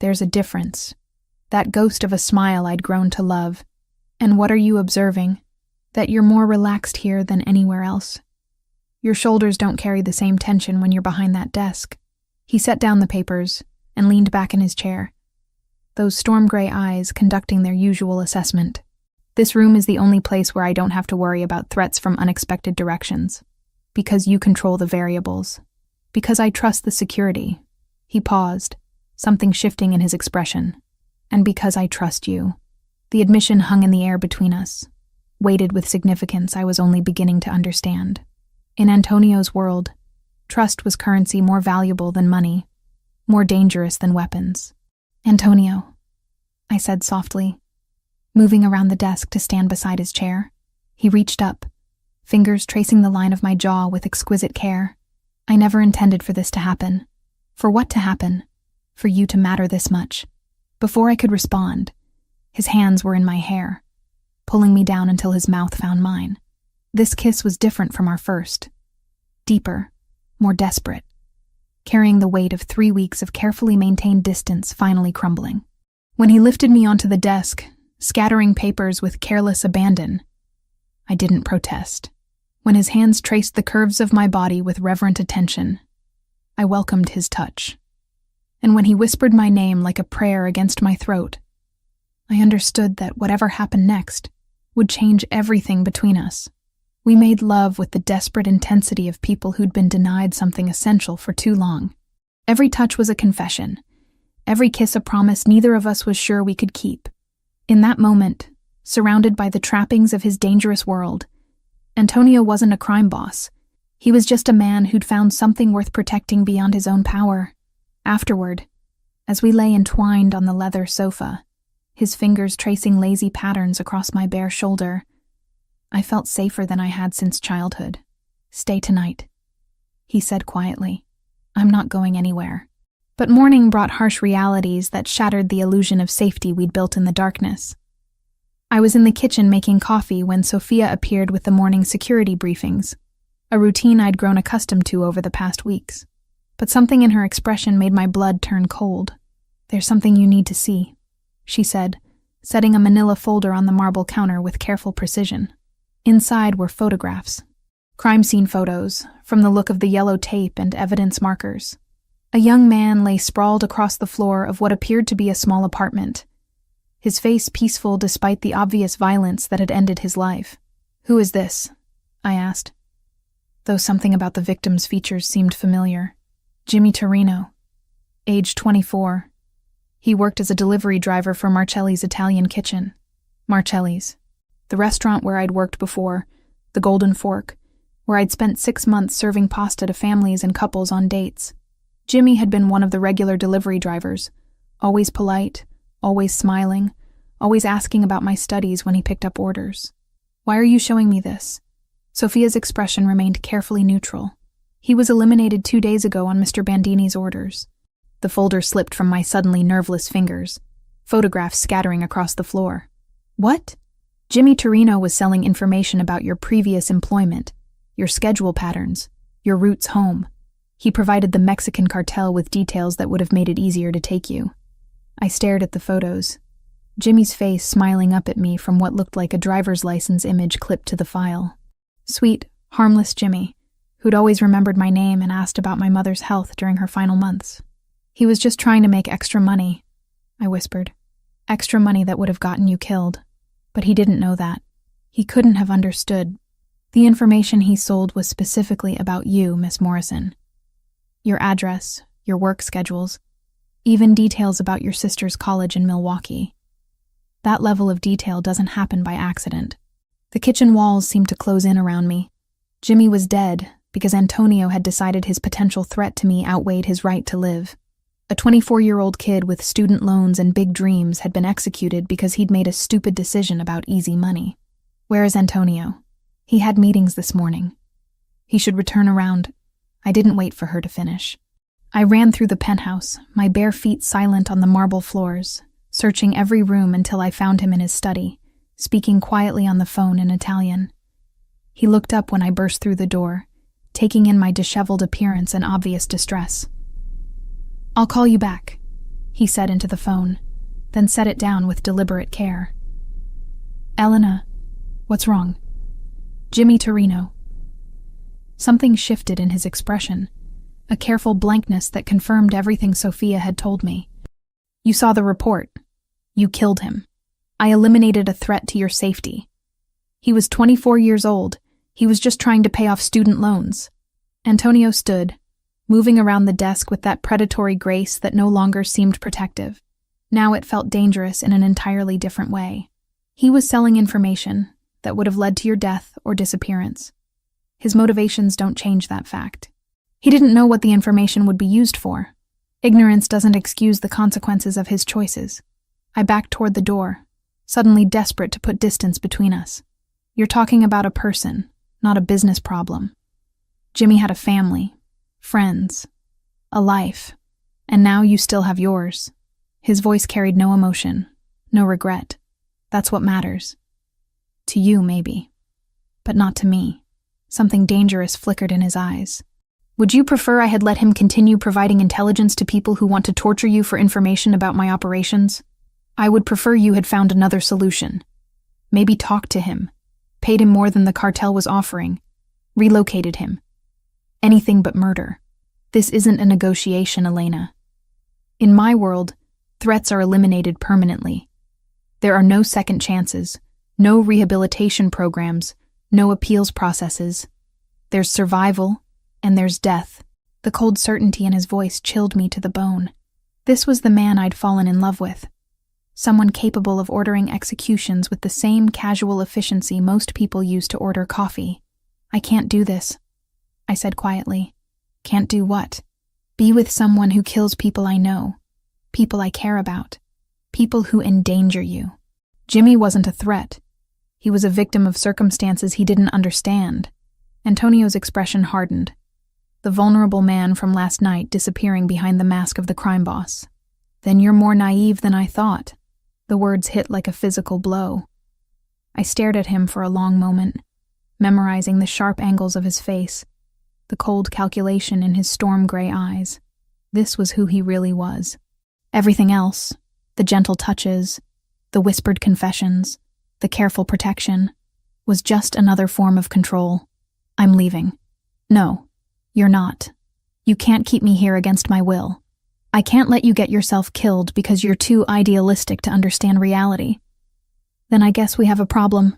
There's a difference. That ghost of a smile I'd grown to love. And what are you observing? That you're more relaxed here than anywhere else. Your shoulders don't carry the same tension when you're behind that desk. He set down the papers and leaned back in his chair, those storm-gray eyes conducting their usual assessment. This room is the only place where I don't have to worry about threats from unexpected directions. Because you control the variables. Because I trust the security. He paused, something shifting in his expression. And because I trust you. The admission hung in the air between us, weighted with significance I was only beginning to understand. In Antonio's world, trust was currency more valuable than money, more dangerous than weapons. Antonio, I said softly, moving around the desk to stand beside his chair. He reached up, fingers tracing the line of my jaw with exquisite care. I never intended for this to happen. For what to happen? For you to matter this much. Before I could respond, his hands were in my hair, pulling me down until his mouth found mine. This kiss was different from our first. Deeper, more desperate. carrying the weight of 3 weeks of carefully maintained distance finally crumbling. When he lifted me onto the desk, scattering papers with careless abandon, I didn't protest. When his hands traced the curves of my body with reverent attention, I welcomed his touch. And when he whispered my name like a prayer against my throat, I understood that whatever happened next would change everything between us. We made love with the desperate intensity of people who'd been denied something essential for too long. Every touch was a confession, every kiss a promise neither of us was sure we could keep. In that moment, surrounded by the trappings of his dangerous world, Antonio wasn't a crime boss. He was just a man who'd found something worth protecting beyond his own power. Afterward, as we lay entwined on the leather sofa, his fingers tracing lazy patterns across my bare shoulder, I felt safer than I had since childhood. "Stay tonight," he said quietly. "I'm not going anywhere." But morning brought harsh realities that shattered the illusion of safety we'd built in the darkness. I was in the kitchen making coffee when Sophia appeared with the morning security briefings, a routine I'd grown accustomed to over the past weeks. But something in her expression made my blood turn cold. "There's something you need to see," she said, setting a manila folder on the marble counter with careful precision. Inside were photographs. Crime scene photos, from the look of the yellow tape and evidence markers. A young man lay sprawled across the floor of what appeared to be a small apartment, his face peaceful despite the obvious violence that had ended his life. "Who is this?" I asked, though something about the victim's features seemed familiar. "Jimmy Torino, age 24. He worked as a delivery driver for Marcelli's Italian Kitchen." Marcelli's, the restaurant where I'd worked before, the Golden Fork, where I'd spent 6 months serving pasta to families and couples on dates. Jimmy had been one of the regular delivery drivers, always polite, always smiling, always asking about my studies when he picked up orders. "Why are you showing me this?" Sophia's expression remained carefully neutral. "He was eliminated 2 days ago on Mr. Bandini's orders." The folder slipped from my suddenly nerveless fingers, photographs scattering across the floor. "What?" "Jimmy Torino was selling information about your previous employment, your schedule patterns, your routes home. He provided the Mexican cartel with details that would have made it easier to take you." I stared at the photos, Jimmy's face smiling up at me from what looked like a driver's license image clipped to the file. Sweet, harmless Jimmy, who'd always remembered my name and asked about my mother's health during her final months. "He was just trying to make extra money," I whispered. "Extra money that would have gotten you killed." But he didn't know that. He couldn't have understood. The information he sold was specifically about you, Miss Morrison. Your address, your work schedules, even details about your sister's college in Milwaukee. That level of detail doesn't happen by accident. The kitchen walls seemed to close in around me. Jimmy was dead because Antonio had decided his potential threat to me outweighed his right to live. A 24-year-old kid with student loans and big dreams had been executed because he'd made a stupid decision about easy money. Where is Antonio? He had meetings this morning. He should return around. I didn't wait for her to finish. I ran through the penthouse, my bare feet silent on the marble floors, searching every room until I found him in his study, speaking quietly on the phone in Italian. He looked up when I burst through the door, taking in my disheveled appearance and obvious distress. "I'll call you back," he said into the phone, then set it down with deliberate care. "Elena, what's wrong?" "Jimmy Torino." Something shifted in his expression, a careful blankness that confirmed everything Sophia had told me. "You saw the report. You killed him. I eliminated a threat to your safety. He was 24 years old. He was just trying to pay off student loans." Antonio stood, moving around the desk with that predatory grace that no longer seemed protective. Now it felt dangerous in an entirely different way. He was selling information that would have led to your death or disappearance. His motivations don't change that fact. He didn't know what the information would be used for. Ignorance doesn't excuse the consequences of his choices. I backed toward the door, suddenly desperate to put distance between us. "You're talking about a person, not a business problem. Jimmy had a family, friends, a life, and now you still have yours." His voice carried no emotion, no regret. "That's what matters. To you, maybe, but not to me." Something dangerous flickered in his eyes. Would you prefer I had let him continue providing intelligence to people who want to torture you for information about my operations? I would prefer you had found another solution. Maybe talked to him, paid him more than the cartel was offering, relocated him. Anything but murder. This isn't a negotiation, Elena. In my world, threats are eliminated permanently. There are no second chances, no rehabilitation programs, no appeals processes. There's survival, and there's death. The cold certainty in his voice chilled me to the bone. This was the man I'd fallen in love with. Someone capable of ordering executions with the same casual efficiency most people use to order coffee. I can't do this, I said quietly. Can't do what? Be with someone who kills people I know, people I care about, people who endanger you. Jimmy wasn't a threat. He was a victim of circumstances he didn't understand. Antonio's expression hardened. The vulnerable man from last night disappearing behind the mask of the crime boss. Then you're more naive than I thought. The words hit like a physical blow. I stared at him for a long moment, memorizing the sharp angles of his face, the cold calculation in his storm-gray eyes. This was who he really was. Everything else, the gentle touches, the whispered confessions, the careful protection, was just another form of control. I'm leaving. No, you're not. You can't keep me here against my will. I can't let you get yourself killed because you're too idealistic to understand reality. Then I guess we have a problem.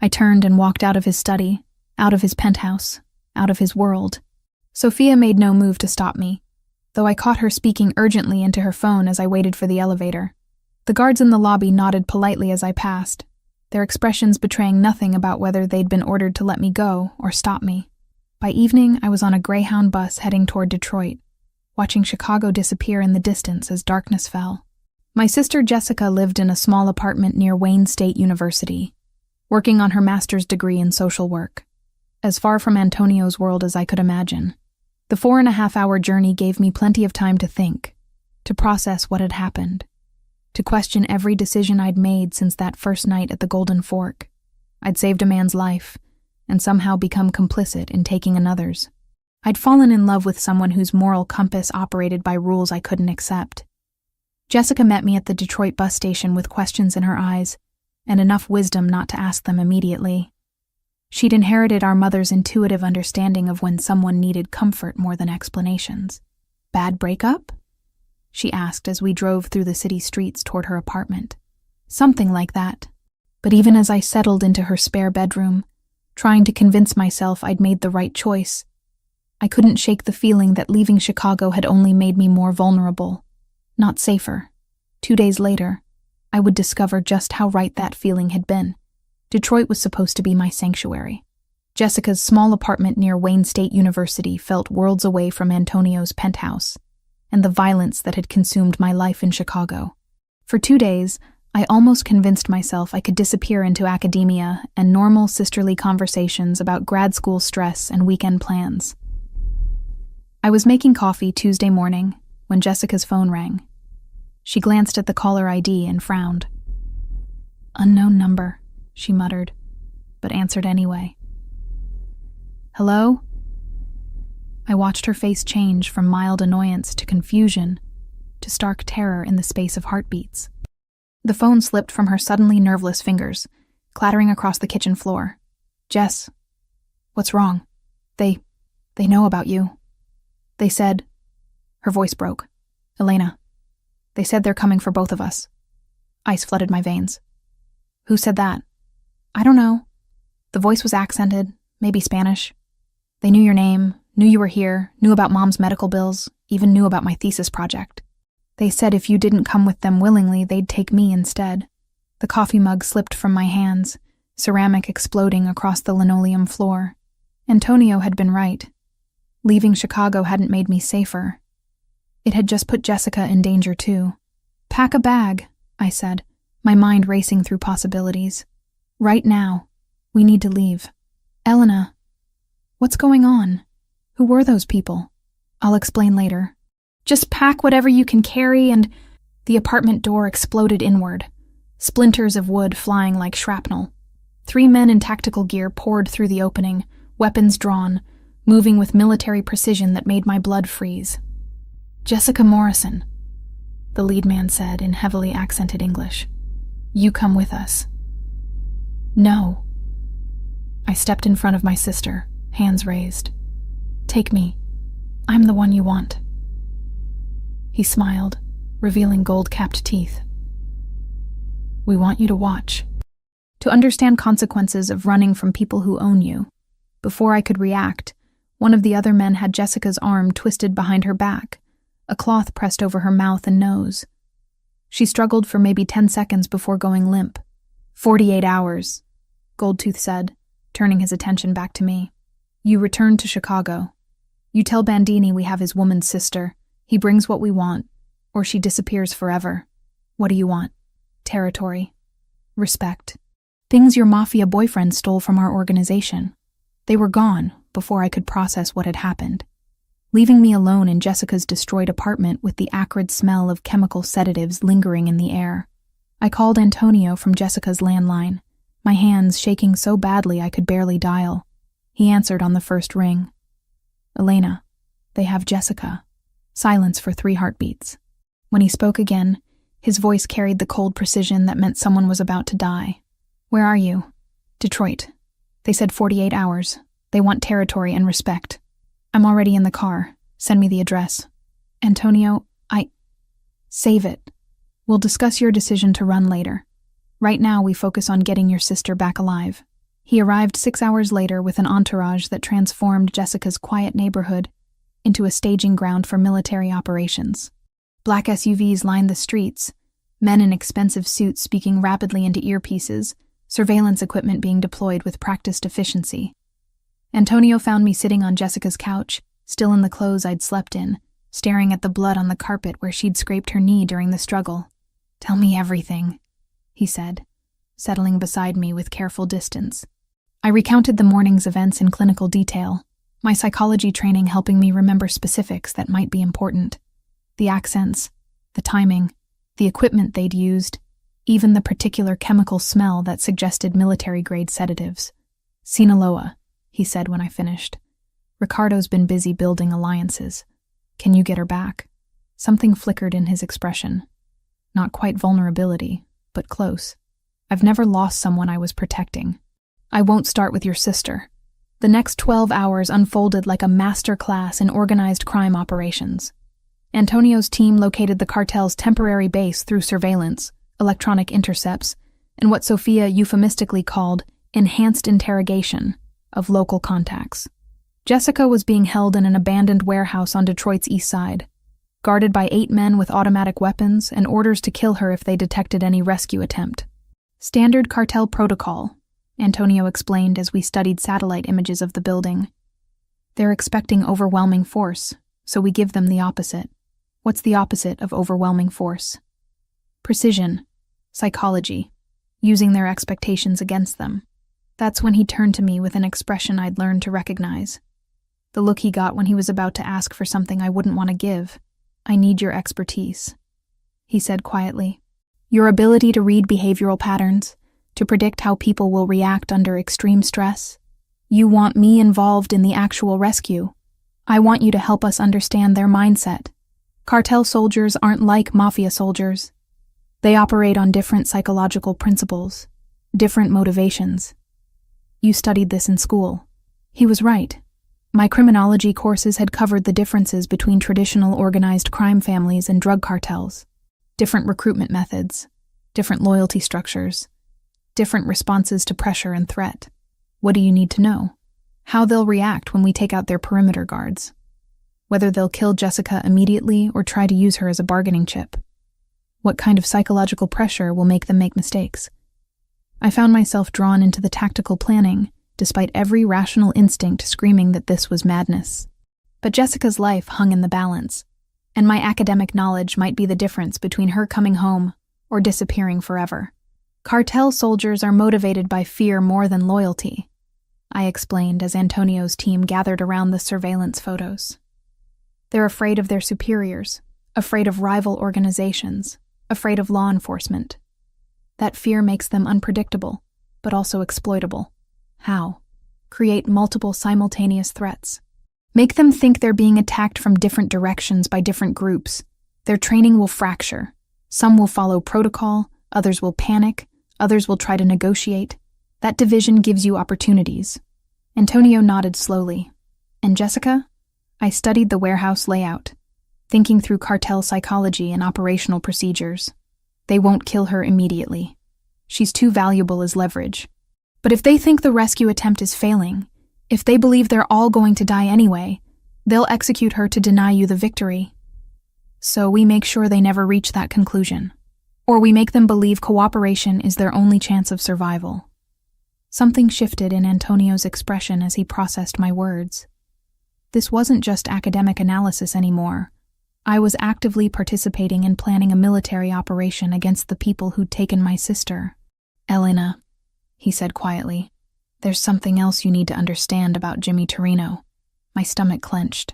I turned and walked out of his study, out of his penthouse, out of his world. Sophia made no move to stop me, though I caught her speaking urgently into her phone as I waited for the elevator. The guards in the lobby nodded politely as I passed, their expressions betraying nothing about whether they'd been ordered to let me go or stop me. By evening, I was on a Greyhound bus heading toward Detroit, watching Chicago disappear in the distance as darkness fell. My sister Jessica lived in a small apartment near Wayne State University, working on her master's degree in social work, as far from Antonio's world as I could imagine. The 4.5-hour journey gave me plenty of time to think, to process what had happened, to question every decision I'd made since that first night at the Golden Fork. I'd saved a man's life, and somehow become complicit in taking another's. I'd fallen in love with someone whose moral compass operated by rules I couldn't accept. Jessica met me at the Detroit bus station with questions in her eyes, and enough wisdom not to ask them immediately. She'd inherited our mother's intuitive understanding of when someone needed comfort more than explanations. Bad breakup? She asked as we drove through the city streets toward her apartment. Something like that. But even as I settled into her spare bedroom, trying to convince myself I'd made the right choice, I couldn't shake the feeling that leaving Chicago had only made me more vulnerable, not safer. 2 days later, I would discover just how right that feeling had been. Detroit was supposed to be my sanctuary. Jessica's small apartment near Wayne State University felt worlds away from Antonio's penthouse, and the violence that had consumed my life in Chicago. For 2 days, I almost convinced myself I could disappear into academia and normal sisterly conversations about grad school stress and weekend plans. I was making coffee Tuesday morning when Jessica's phone rang. She glanced at the caller ID and frowned. "Unknown number," she muttered, but answered anyway. "Hello?" I watched her face change from mild annoyance to confusion to stark terror in the space of heartbeats. The phone slipped from her suddenly nerveless fingers, clattering across the kitchen floor. "Jess, what's wrong? They know about you. They said..." Her voice broke. "Elena, they said they're coming for both of us." Ice flooded my veins. "Who said that?" "I don't know." The voice was accented, maybe Spanish. "They knew your name, knew you were here, knew about Mom's medical bills, even knew about my thesis project. They said if you didn't come with them willingly, they'd take me instead." The coffee mug slipped from my hands, ceramic exploding across the linoleum floor. Antonio had been right. Leaving Chicago hadn't made me safer. It had just put Jessica in danger too. "Pack a bag," I said, my mind racing through possibilities. "Right now. We need to leave." "Elena, what's going on? Who were those people?" "I'll explain later." "Just pack whatever you can carry and..." The apartment door exploded inward, splinters of wood flying like shrapnel. 3 men in tactical gear poured through the opening, weapons drawn, moving with military precision that made my blood freeze. "Jessica Morrison," the lead man said in heavily accented English. "You come with us." "No." I stepped in front of my sister, hands raised. "Take me. I'm the one you want." He smiled, revealing gold-capped teeth. "We want you to watch. To understand consequences of running from people who own you." Before I could react, one of the other men had Jessica's arm twisted behind her back, a cloth pressed over her mouth and nose. She struggled for maybe 10 seconds before going limp. 48 hours, Goldtooth said, turning his attention back to me. "You return to Chicago. You tell Bandini we have his woman's sister. He brings what we want, or she disappears forever. What do you want? Territory. Respect. Things your Mafia boyfriend stole from our organization. They were gone before I could process what had happened, leaving me alone in Jessica's destroyed apartment with the acrid smell of chemical sedatives lingering in the air. I called Antonio from Jessica's landline, my hands shaking so badly I could barely dial. He answered on the first ring. "Elena, they have Jessica." Silence for 3 heartbeats. When he spoke again, his voice carried the cold precision that meant someone was about to die. "Where are you?" "Detroit. They said 48 hours. They want territory and respect." "I'm already in the car. Send me the address." "Antonio, Save it. We'll discuss your decision to run later. Right now we focus on getting your sister back alive." He arrived 6 hours later with an entourage that transformed Jessica's quiet neighborhood into a staging ground for military operations. Black SUVs lined the streets, men in expensive suits speaking rapidly into earpieces, surveillance equipment being deployed with practiced efficiency. Antonio found me sitting on Jessica's couch, still in the clothes I'd slept in, staring at the blood on the carpet where she'd scraped her knee during the struggle. "Tell me everything," he said, settling beside me with careful distance. I recounted the morning's events in clinical detail, my psychology training helping me remember specifics that might be important. The accents, the timing, the equipment they'd used, even the particular chemical smell that suggested military-grade sedatives. "Sinaloa," he said when I finished. "Ricardo's been busy building alliances. Can you get her back?" Something flickered in his expression. Not quite vulnerability, but close. "I've never lost someone I was protecting. I won't start with your sister." The next 12 hours unfolded like a master class in organized crime operations. Antonio's team located the cartel's temporary base through surveillance, electronic intercepts, and what Sophia euphemistically called enhanced interrogation of local contacts. Jessica was being held in an abandoned warehouse on Detroit's east side, guarded by 8 men with automatic weapons and orders to kill her if they detected any rescue attempt. "Standard cartel protocol," Antonio explained as we studied satellite images of the building. "They're expecting overwhelming force, so we give them the opposite." "What's the opposite of overwhelming force?" "Precision, psychology, using their expectations against them." That's when he turned to me with an expression I'd learned to recognize. The look he got when he was about to ask for something I wouldn't want to give. "I need your expertise," he said quietly. "Your ability to read behavioral patterns, to predict how people will react under extreme stress. You want me involved in the actual rescue. I want you to help us understand their mindset. Cartel soldiers aren't like Mafia soldiers. They operate on different psychological principles, different motivations. You studied this in school." He was right. My criminology courses had covered the differences between traditional organized crime families and drug cartels. Different recruitment methods, different loyalty structures, different responses to pressure and threat. What do you need to know? How they'll react when we take out their perimeter guards. Whether they'll kill Jessica immediately or try to use her as a bargaining chip. What kind of psychological pressure will make them make mistakes? I found myself drawn into the tactical planning, despite every rational instinct screaming that this was madness. But Jessica's life hung in the balance, and my academic knowledge might be the difference between her coming home or disappearing forever. Cartel soldiers are motivated by fear more than loyalty, I explained as Antonio's team gathered around the surveillance photos. They're afraid of their superiors, afraid of rival organizations, afraid of law enforcement. That fear makes them unpredictable, but also exploitable. How? Create multiple simultaneous threats. Make them think they're being attacked from different directions by different groups. Their training will fracture. Some will follow protocol, others will panic, others will try to negotiate. That division gives you opportunities. Antonio nodded slowly. And Jessica? I studied the warehouse layout, thinking through cartel psychology and operational procedures. They won't kill her immediately. She's too valuable as leverage. But if they think the rescue attempt is failing, if they believe they're all going to die anyway, they'll execute her to deny you the victory. So we make sure they never reach that conclusion. Or we make them believe cooperation is their only chance of survival. Something shifted in Antonio's expression as he processed my words. This wasn't just academic analysis anymore. I was actively participating in planning a military operation against the people who'd taken my sister. Elena, he said quietly, there's something else you need to understand about Jimmy Torino. My stomach clenched.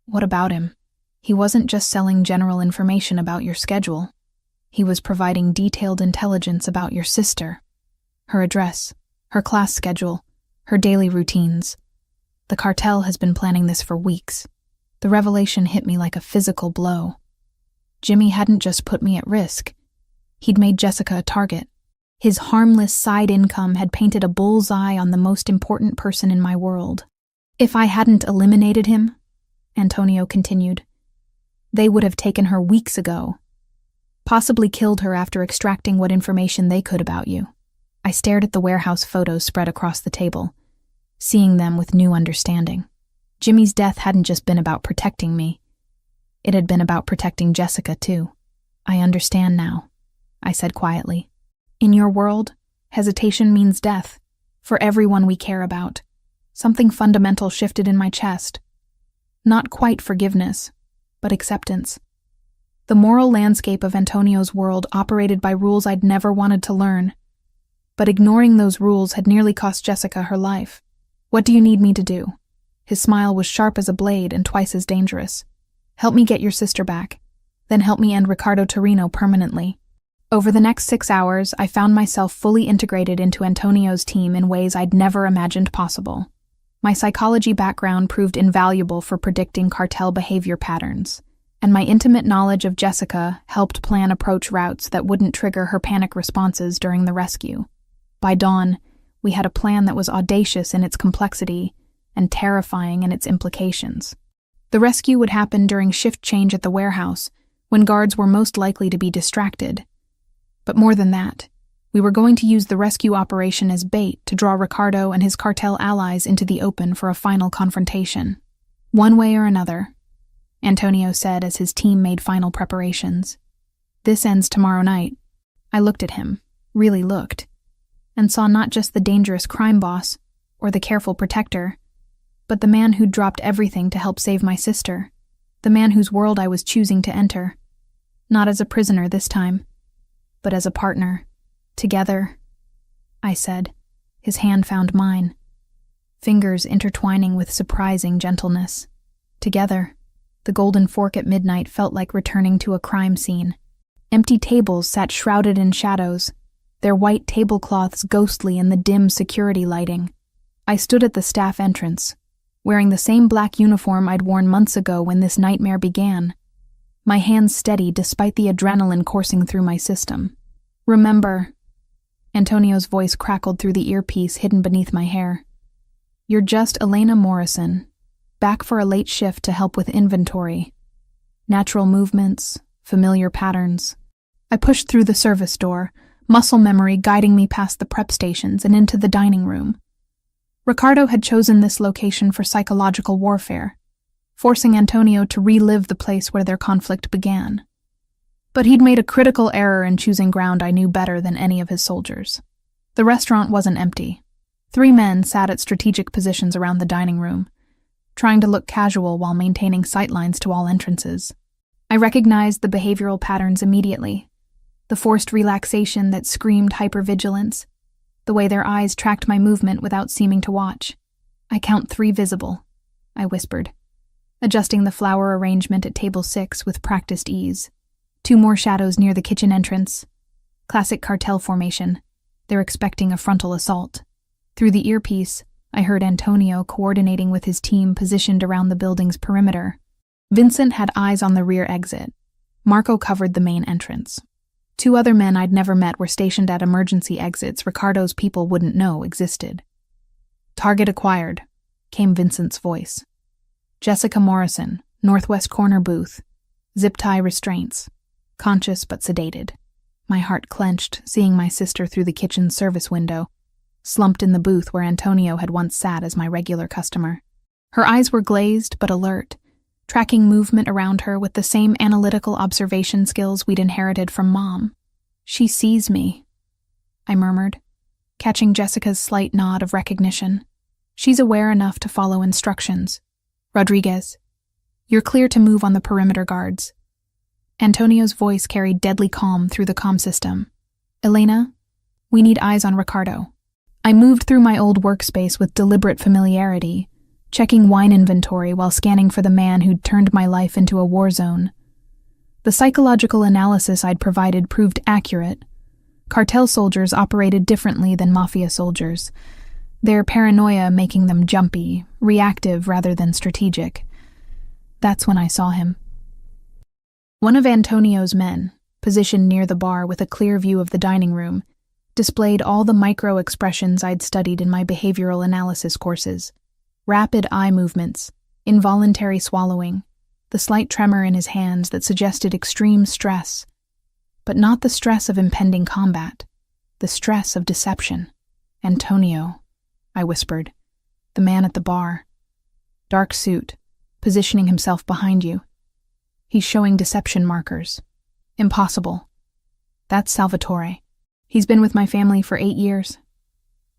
What about him? He wasn't just selling general information about your schedule. He was providing detailed intelligence about your sister, her address, her class schedule, her daily routines. The cartel has been planning this for weeks. The revelation hit me like a physical blow. Jimmy hadn't just put me at risk. He'd made Jessica a target. His harmless side income had painted a bullseye on the most important person in my world. If I hadn't eliminated him, Antonio continued, they would have taken her weeks ago. Possibly killed her after extracting what information they could about you. I stared at the warehouse photos spread across the table, seeing them with new understanding. Jimmy's death hadn't just been about protecting me. It had been about protecting Jessica, too. I understand now, I said quietly. In your world, hesitation means death, for everyone we care about. Something fundamental shifted in my chest. Not quite forgiveness, but acceptance. The moral landscape of Antonio's world operated by rules I'd never wanted to learn. But ignoring those rules had nearly cost Jessica her life. What do you need me to do? His smile was sharp as a blade and twice as dangerous. Help me get your sister back. Then help me end Ricardo Torino permanently. Over the next 6 hours, I found myself fully integrated into Antonio's team in ways I'd never imagined possible. My psychology background proved invaluable for predicting cartel behavior patterns, and my intimate knowledge of Jessica helped plan approach routes that wouldn't trigger her panic responses during the rescue. By dawn, we had a plan that was audacious in its complexity and terrifying in its implications. The rescue would happen during shift change at the warehouse, when guards were most likely to be distracted. But more than that, we were going to use the rescue operation as bait to draw Ricardo and his cartel allies into the open for a final confrontation. One way or another, Antonio said as his team made final preparations. This ends tomorrow night. I looked at him, really looked, and saw not just the dangerous crime boss or the careful protector, but the man who'd dropped everything to help save my sister, the man whose world I was choosing to enter. Not as a prisoner this time, but as a partner. Together, I said. His hand found mine, fingers intertwining with surprising gentleness. Together, the golden fork at midnight felt like returning to a crime scene. Empty tables sat shrouded in shadows, their white tablecloths ghostly in the dim security lighting. I stood at the staff entrance, wearing the same black uniform I'd worn months ago when this nightmare began, my hands steady despite the adrenaline coursing through my system. Remember, Antonio's voice crackled through the earpiece hidden beneath my hair. You're just Elena Morrison, back for a late shift to help with inventory. Natural movements, familiar patterns. I pushed through the service door, muscle memory guiding me past the prep stations and into the dining room. Ricardo had chosen this location for psychological warfare, forcing Antonio to relive the place where their conflict began. But he'd made a critical error in choosing ground I knew better than any of his soldiers. The restaurant wasn't empty. 3 men sat at strategic positions around the dining room, trying to look casual while maintaining sightlines to all entrances. I recognized the behavioral patterns immediately. The forced relaxation that screamed hypervigilance, the way their eyes tracked my movement without seeming to watch. I count 3 visible, I whispered, adjusting the flower arrangement at table 6 with practiced ease. 2 more shadows near the kitchen entrance. Classic cartel formation. They're expecting a frontal assault. Through the earpiece, I heard Antonio coordinating with his team positioned around the building's perimeter. Vincent had eyes on the rear exit. Marco covered the main entrance. 2 other men I'd never met were stationed at emergency exits Ricardo's people wouldn't know existed. "Target acquired," came Vincent's voice. "Jessica Morrison, northwest corner booth. Zip tie restraints. Conscious but sedated." My heart clenched, seeing my sister through the kitchen service window, slumped in the booth where Antonio had once sat as my regular customer. Her eyes were glazed but alert, tracking movement around her with the same analytical observation skills we'd inherited from Mom. "She sees me," I murmured, catching Jessica's slight nod of recognition. "She's aware enough to follow instructions. Rodriguez, you're clear to move on the perimeter guards." Antonio's voice carried deadly calm through the comm system. "Elena, we need eyes on Ricardo." I moved through my old workspace with deliberate familiarity, checking wine inventory while scanning for the man who'd turned my life into a war zone. The psychological analysis I'd provided proved accurate. Cartel soldiers operated differently than Mafia soldiers, their paranoia making them jumpy, reactive rather than strategic. That's when I saw him. One of Antonio's men, positioned near the bar with a clear view of the dining room, displayed all the micro-expressions I'd studied in my behavioral analysis courses. Rapid eye movements, involuntary swallowing, the slight tremor in his hands that suggested extreme stress. But not the stress of impending combat, the stress of deception. "Antonio," I whispered, "the man at the bar. Dark suit, positioning himself behind you. He's showing deception markers. Impossible. That's Salvatore. He's been with my family for 8 years.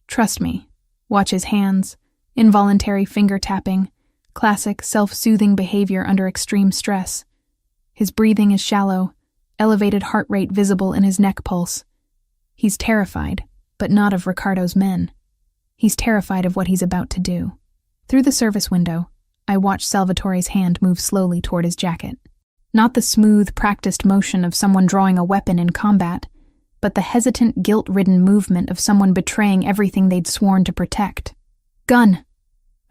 Trust me. Watch his hands, involuntary finger tapping, classic self-soothing behavior under extreme stress. His breathing is shallow, elevated heart rate visible in his neck pulse. He's terrified, but not of Ricardo's men. He's terrified of what he's about to do." Through the service window, I watched Salvatore's hand move slowly toward his jacket. Not the smooth, practiced motion of someone drawing a weapon in combat, but the hesitant, guilt-ridden movement of someone betraying everything they'd sworn to protect. "Gun!"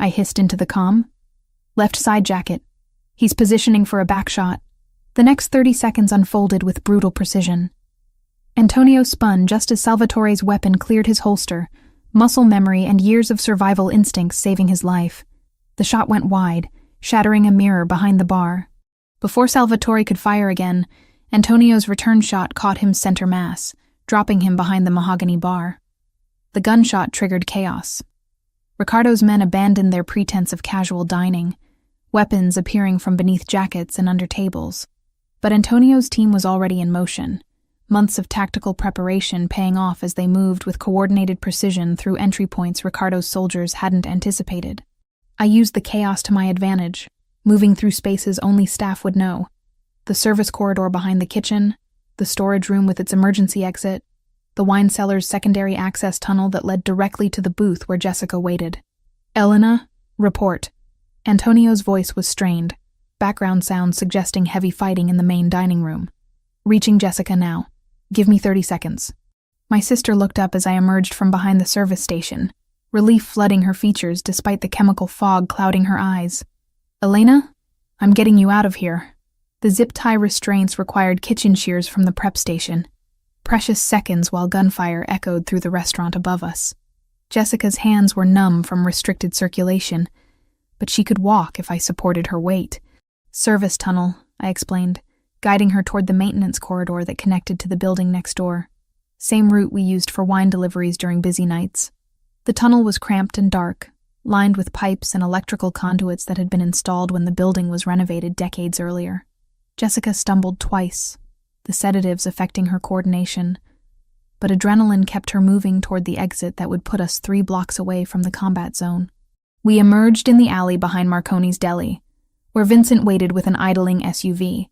I hissed into the comm. "Left side jacket. He's positioning for a back shot." The next 30 seconds unfolded with brutal precision. Antonio spun just as Salvatore's weapon cleared his holster, muscle memory and years of survival instincts saving his life. The shot went wide, shattering a mirror behind the bar. Before Salvatore could fire again, Antonio's return shot caught him center mass, dropping him behind the mahogany bar. The gunshot triggered chaos. Ricardo's men abandoned their pretense of casual dining, weapons appearing from beneath jackets and under tables. But Antonio's team was already in motion, months of tactical preparation paying off as they moved with coordinated precision through entry points Ricardo's soldiers hadn't anticipated. I used the chaos to my advantage, moving through spaces only staff would know. The service corridor behind the kitchen, the storage room with its emergency exit, the wine cellar's secondary access tunnel that led directly to the booth where Jessica waited. "Elena, report." Antonio's voice was strained, background sounds suggesting heavy fighting in the main dining room. "Reaching Jessica now. Give me 30 seconds. My sister looked up as I emerged from behind the service station, relief flooding her features despite the chemical fog clouding her eyes. "Elena, I'm getting you out of here." The zip tie restraints required kitchen shears from the prep station. Precious seconds while gunfire echoed through the restaurant above us. Jessica's hands were numb from restricted circulation, but she could walk if I supported her weight. "Service tunnel," I explained, guiding her toward the maintenance corridor that connected to the building next door. Same route we used for wine deliveries during busy nights. The tunnel was cramped and dark, lined with pipes and electrical conduits that had been installed when the building was renovated decades earlier. Jessica stumbled twice, the sedatives affecting her coordination, but adrenaline kept her moving toward the exit that would put us 3 blocks away from the combat zone. We emerged in the alley behind Marconi's Deli, where Vincent waited with an idling SUV.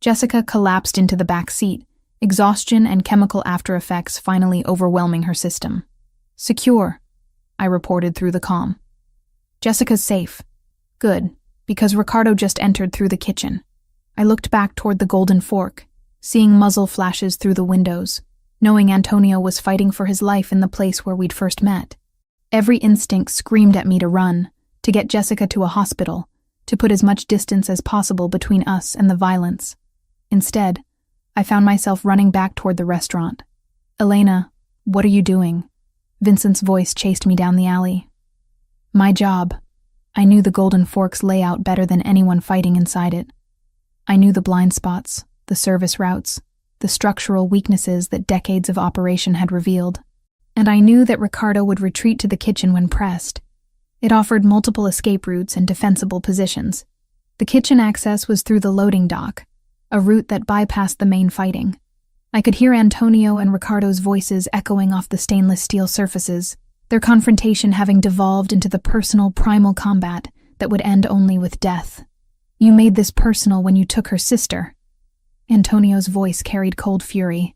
Jessica collapsed into the back seat, exhaustion and chemical aftereffects finally overwhelming her system. "Secure," I reported through the comm. "Jessica's safe." "Good, because Ricardo just entered through the kitchen." I looked back toward the golden fork, seeing muzzle flashes through the windows, knowing Antonio was fighting for his life in the place where we'd first met. Every instinct screamed at me to run, to get Jessica to a hospital, to put as much distance as possible between us and the violence. Instead, I found myself running back toward the restaurant. "Elena, what are you doing?" Vincent's voice chased me down the alley. "My job." I knew the Golden Forks layout better than anyone fighting inside it. I knew the blind spots, the service routes, the structural weaknesses that decades of operation had revealed. And I knew that Ricardo would retreat to the kitchen when pressed. It offered multiple escape routes and defensible positions. The kitchen access was through the loading dock, a route that bypassed the main fighting. I could hear Antonio and Ricardo's voices echoing off the stainless steel surfaces, their confrontation having devolved into the personal, primal combat that would end only with death. "You made this personal when you took her sister." Antonio's voice carried cold fury.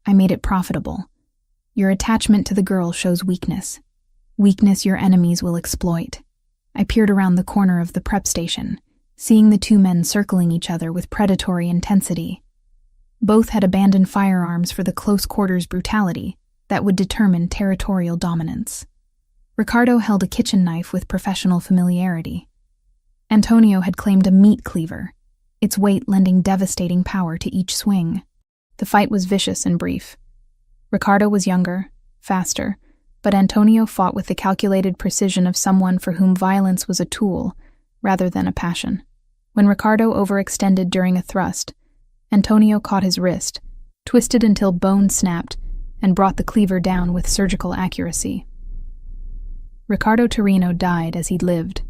"I made it profitable. Your attachment to the girl shows weakness. Weakness your enemies will exploit." I peered around the corner of the prep station, seeing the two men circling each other with predatory intensity. Both had abandoned firearms for the close-quarters brutality that would determine territorial dominance. Ricardo held a kitchen knife with professional familiarity. Antonio had claimed a meat cleaver, its weight lending devastating power to each swing. The fight was vicious and brief. Ricardo was younger, faster, but Antonio fought with the calculated precision of someone for whom violence was a tool rather than a passion. When Ricardo overextended during a thrust, Antonio caught his wrist, twisted until bone snapped, and brought the cleaver down with surgical accuracy. Ricardo Torino died as he'd lived,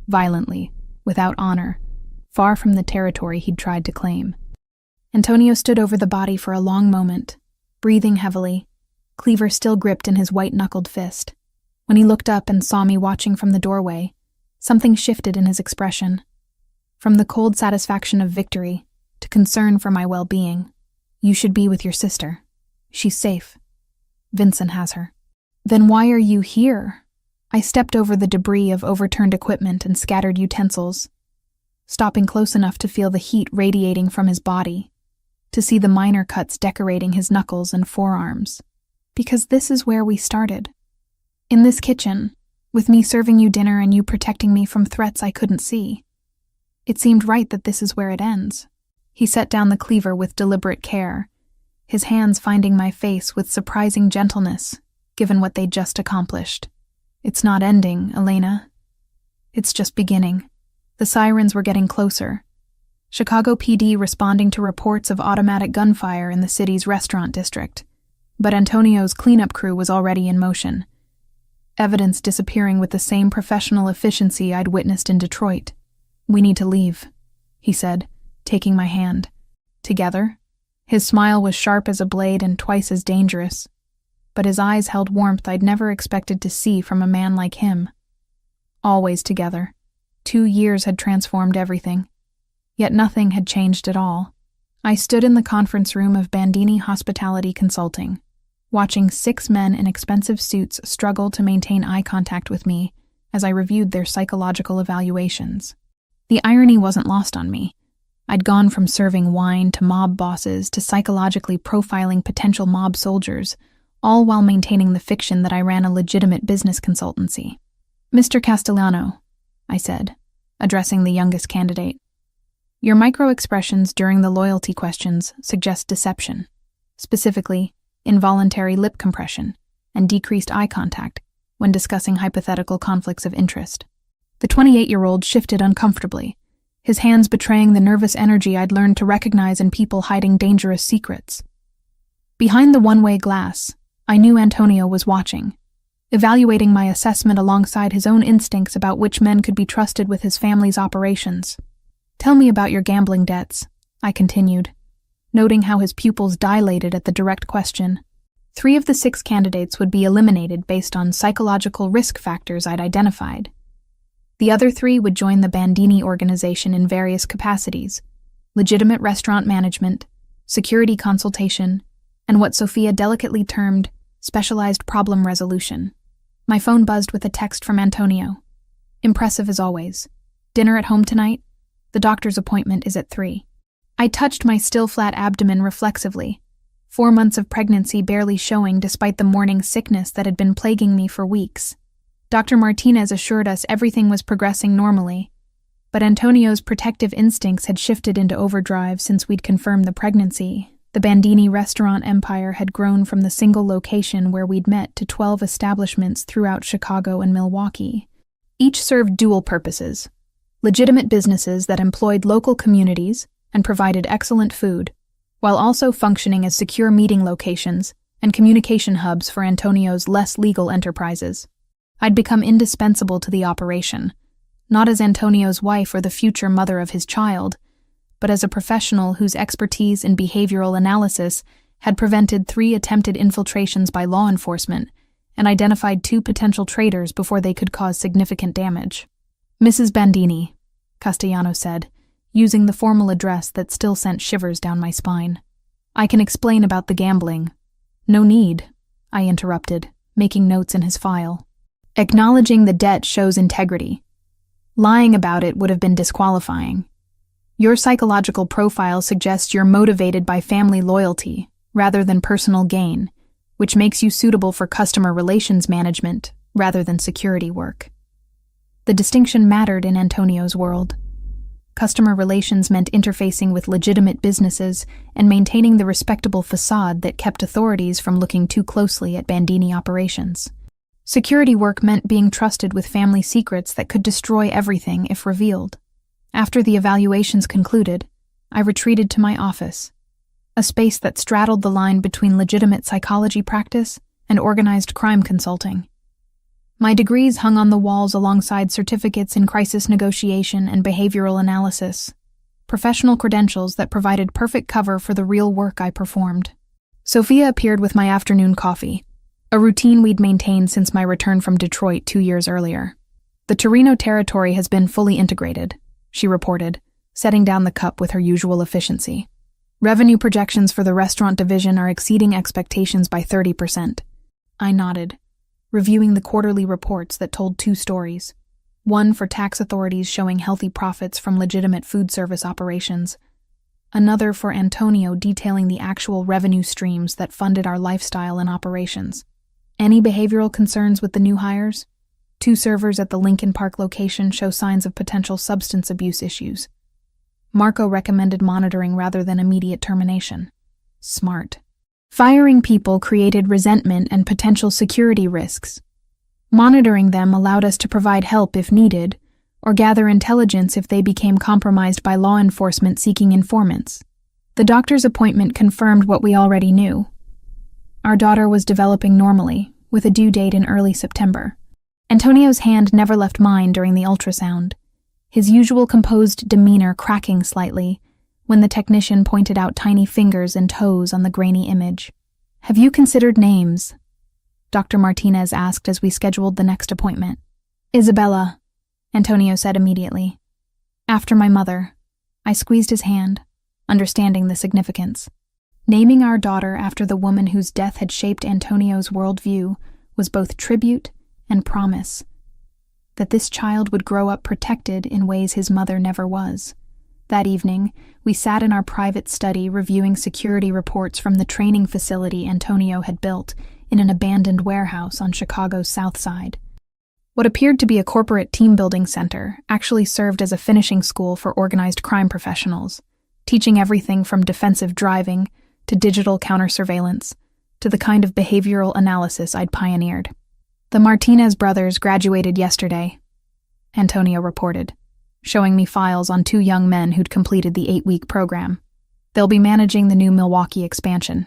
violently, without honor, far from the territory he'd tried to claim. Antonio stood over the body for a long moment, breathing heavily, cleaver still gripped in his white-knuckled fist. When he looked up and saw me watching from the doorway, something shifted in his expression. From the cold satisfaction of victory to concern for my well-being. "You should be with your sister. She's safe. Vincent has her." "Then why are you here?" I stepped over the debris of overturned equipment and scattered utensils, stopping close enough to feel the heat radiating from his body, to see the minor cuts decorating his knuckles and forearms. "Because this is where we started. In this kitchen, with me serving you dinner and you protecting me from threats I couldn't see. It seemed right that this is where it ends." He set down the cleaver with deliberate care, his hands finding my face with surprising gentleness, given what they'd just accomplished. "It's not ending, Elena. It's just beginning." The sirens were getting closer. Chicago PD responding to reports of automatic gunfire in the city's restaurant district. But Antonio's cleanup crew was already in motion. Evidence disappearing with the same professional efficiency I'd witnessed in Detroit. "We need to leave," he said, taking my hand. "Together?" His smile was sharp as a blade and twice as dangerous, but his eyes held warmth I'd never expected to see from a man like him. Always together. 2 years had transformed everything. Yet nothing had changed at all. I stood in the conference room of Bandini Hospitality Consulting, watching 6 men in expensive suits struggle to maintain eye contact with me as I reviewed their psychological evaluations. The irony wasn't lost on me. I'd gone from serving wine to mob bosses to psychologically profiling potential mob soldiers, all while maintaining the fiction that I ran a legitimate business consultancy. "Mr. Castellano," I said, addressing the youngest candidate, "your micro-expressions during the loyalty questions suggest deception, specifically involuntary lip compression and decreased eye contact when discussing hypothetical conflicts of interest." The 28-year-old shifted uncomfortably, his hands betraying the nervous energy I'd learned to recognize in people hiding dangerous secrets. Behind the one-way glass, I knew Antonio was watching, evaluating my assessment alongside his own instincts about which men could be trusted with his family's operations. "Tell me about your gambling debts," I continued, noting how his pupils dilated at the direct question. 3 of the 6 candidates would be eliminated based on psychological risk factors I'd identified. The other 3 would join the Bandini organization in various capacities: legitimate restaurant management, security consultation, and what Sophia delicately termed specialized problem resolution. My phone buzzed with a text from Antonio. "Impressive as always. Dinner at home tonight? The doctor's appointment is at 3. I touched my still flat abdomen reflexively, 4 months of pregnancy barely showing despite the morning sickness that had been plaguing me for weeks. Dr. Martinez assured us everything was progressing normally, but Antonio's protective instincts had shifted into overdrive since we'd confirmed the pregnancy. The Bandini restaurant empire had grown from the single location where we'd met to 12 establishments throughout Chicago and Milwaukee. Each served dual purposes: legitimate businesses that employed local communities and provided excellent food, while also functioning as secure meeting locations and communication hubs for Antonio's less legal enterprises. I'd become indispensable to the operation, not as Antonio's wife or the future mother of his child, but as a professional whose expertise in behavioral analysis had prevented 3 attempted infiltrations by law enforcement and identified 2 potential traitors before they could cause significant damage. "Mrs. Bandini," Castellano said, using the formal address that still sent shivers down my spine. "I can explain about the gambling." "No need," I interrupted, making notes in his file. "Acknowledging the debt shows integrity. Lying about it would have been disqualifying. Your psychological profile suggests you're motivated by family loyalty rather than personal gain, which makes you suitable for customer relations management rather than security work." The distinction mattered in Antonio's world. Customer relations meant interfacing with legitimate businesses and maintaining the respectable facade that kept authorities from looking too closely at Bandini operations. Security work meant being trusted with family secrets that could destroy everything if revealed. After the evaluations concluded, I retreated to my office, a space that straddled the line between legitimate psychology practice and organized crime consulting. My degrees hung on the walls alongside certificates in crisis negotiation and behavioral analysis, professional credentials that provided perfect cover for the real work I performed. Sophia appeared with my afternoon coffee, a routine we'd maintained since my return from Detroit 2 years earlier. "The Torino territory has been fully integrated," she reported, setting down the cup with her usual efficiency. "Revenue projections for the restaurant division are exceeding expectations by 30%. I nodded, reviewing the quarterly reports that told 2 stories. One for tax authorities showing healthy profits from legitimate food service operations, another for Antonio detailing the actual revenue streams that funded our lifestyle and operations. Any behavioral concerns with the new hires? 2 servers at the Lincoln Park location show signs of potential substance abuse issues. Marco recommended monitoring rather than immediate termination. Smart. Firing people created resentment and potential security risks. Monitoring them allowed us to provide help if needed, or gather intelligence if they became compromised by law enforcement seeking informants. The doctor's appointment confirmed what we already knew. Our daughter was developing normally, with a due date in early September. Antonio's hand never left mine during the ultrasound, his usual composed demeanor cracking slightly when the technician pointed out tiny fingers and toes on the grainy image. "Have you considered names?" Dr. Martinez asked as we scheduled the next appointment. "Isabella," Antonio said immediately. "After my mother." I squeezed his hand, understanding the significance. Naming our daughter after the woman whose death had shaped Antonio's worldview was both tribute and promise, that this child would grow up protected in ways his mother never was. That evening, we sat in our private study reviewing security reports from the training facility Antonio had built in an abandoned warehouse on Chicago's South Side. What appeared to be a corporate team-building center actually served as a finishing school for organized crime professionals, teaching everything from defensive driving to digital counter-surveillance to the kind of behavioral analysis I'd pioneered. "The Martinez brothers graduated yesterday," Antonio reported, showing me files on 2 young men who'd completed the 8-week program. "They'll be managing the new Milwaukee expansion."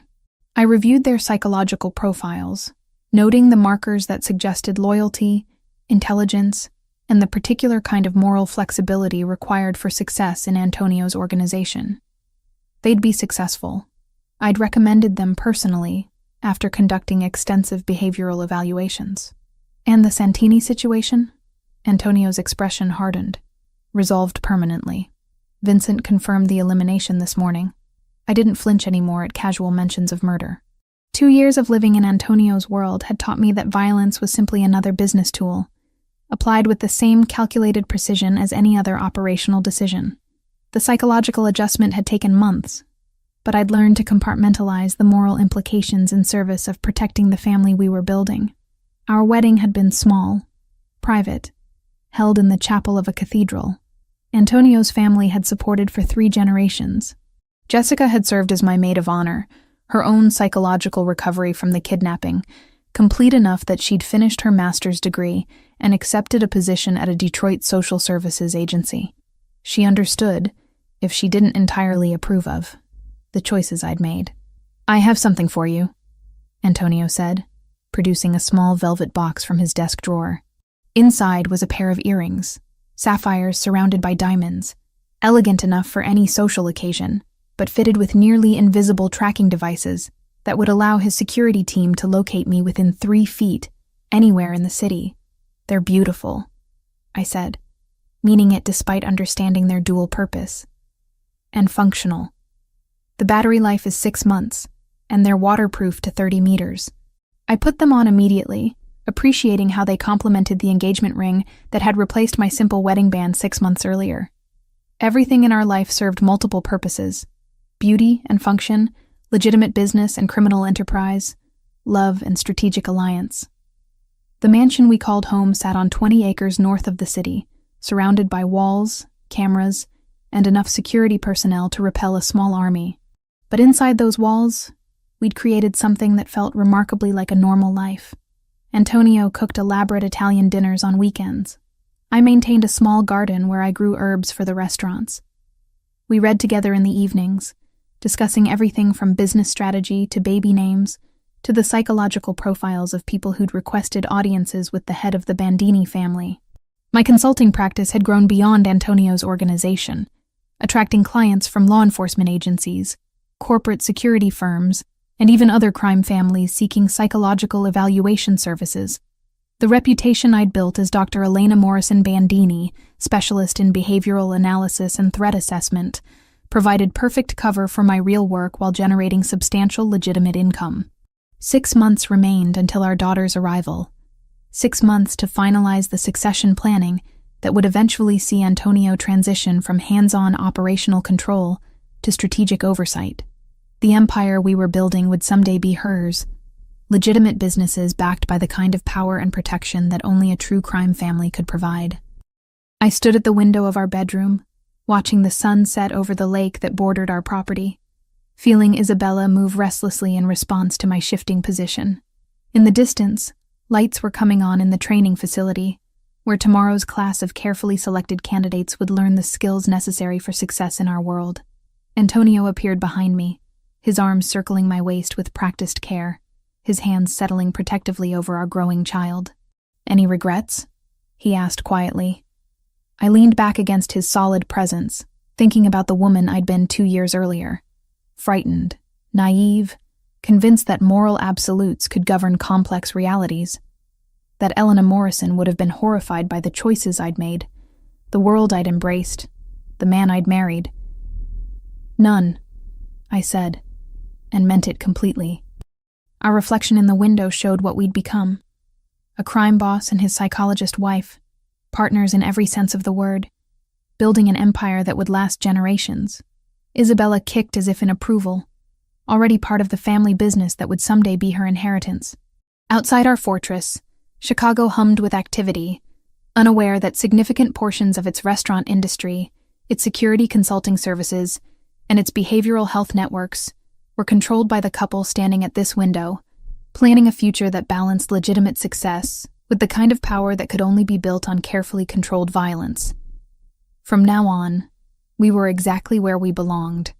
I reviewed their psychological profiles, noting the markers that suggested loyalty, intelligence, and the particular kind of moral flexibility required for success in Antonio's organization. They'd be successful. I'd recommended them personally after conducting extensive behavioral evaluations. "And the Santini situation?" Antonio's expression hardened. "Resolved permanently. Vincent confirmed the elimination this morning." I didn't flinch anymore at casual mentions of murder. 2 years of living in Antonio's world had taught me that violence was simply another business tool, applied with the same calculated precision as any other operational decision. The psychological adjustment had taken months, but I'd learned to compartmentalize the moral implications in service of protecting the family we were building. Our wedding had been small, private, held in the chapel of a cathedral. Antonio's family had supported for 3 generations. Jessica had served as my maid of honor, her own psychological recovery from the kidnapping, complete enough that she'd finished her master's degree and accepted a position at a Detroit social services agency. She understood, if she didn't entirely approve of, the choices I'd made. "I have something for you," Antonio said, producing a small velvet box from his desk drawer. Inside was a pair of earrings, sapphires surrounded by diamonds, elegant enough for any social occasion, but fitted with nearly invisible tracking devices that would allow his security team to locate me within 3 feet, anywhere in the city. "They're beautiful," I said, meaning it despite understanding their dual purpose. "And functional. The battery life is 6 months, and they're waterproof to 30 meters. I put them on immediately, appreciating how they complemented the engagement ring that had replaced my simple wedding band 6 months earlier. Everything in our life served multiple purposes: beauty and function, legitimate business and criminal enterprise, love and strategic alliance. The mansion we called home sat on 20 acres north of the city, surrounded by walls, cameras, and enough security personnel to repel a small army. But inside those walls, we'd created something that felt remarkably like a normal life. Antonio cooked elaborate Italian dinners on weekends. I maintained a small garden where I grew herbs for the restaurants. We read together in the evenings, discussing everything from business strategy to baby names to the psychological profiles of people who'd requested audiences with the head of the Bandini family. My consulting practice had grown beyond Antonio's organization, attracting clients from law enforcement agencies, corporate security firms, and even other crime families seeking psychological evaluation services. The reputation I'd built as Dr. Elena Morrison Bandini, specialist in behavioral analysis and threat assessment, provided perfect cover for my real work while generating substantial legitimate income. 6 months remained until our daughter's arrival. 6 months to finalize the succession planning that would eventually see Antonio transition from hands-on operational control to strategic oversight. The empire we were building would someday be hers, legitimate businesses backed by the kind of power and protection that only a true crime family could provide. I stood at the window of our bedroom, watching the sun set over the lake that bordered our property, feeling Isabella move restlessly in response to my shifting position. In the distance, lights were coming on in the training facility, where tomorrow's class of carefully selected candidates would learn the skills necessary for success in our world. Antonio appeared behind me, his arms circling my waist with practiced care, his hands settling protectively over our growing child. "Any regrets?" he asked quietly. I leaned back against his solid presence, thinking about the woman I'd been 2 years earlier. Frightened, naive, convinced that moral absolutes could govern complex realities. That Elena Morrison would have been horrified by the choices I'd made, the world I'd embraced, the man I'd married. "None," I said, and meant it completely. Our reflection in the window showed what we'd become. A crime boss and his psychologist wife, partners in every sense of the word, building an empire that would last generations. Isabella kicked as if in approval, already part of the family business that would someday be her inheritance. Outside our fortress, Chicago hummed with activity, unaware that significant portions of its restaurant industry, its security consulting services, and its behavioral health networks were controlled by the couple standing at this window, planning a future that balanced legitimate success with the kind of power that could only be built on carefully controlled violence. From now on, we were exactly where we belonged,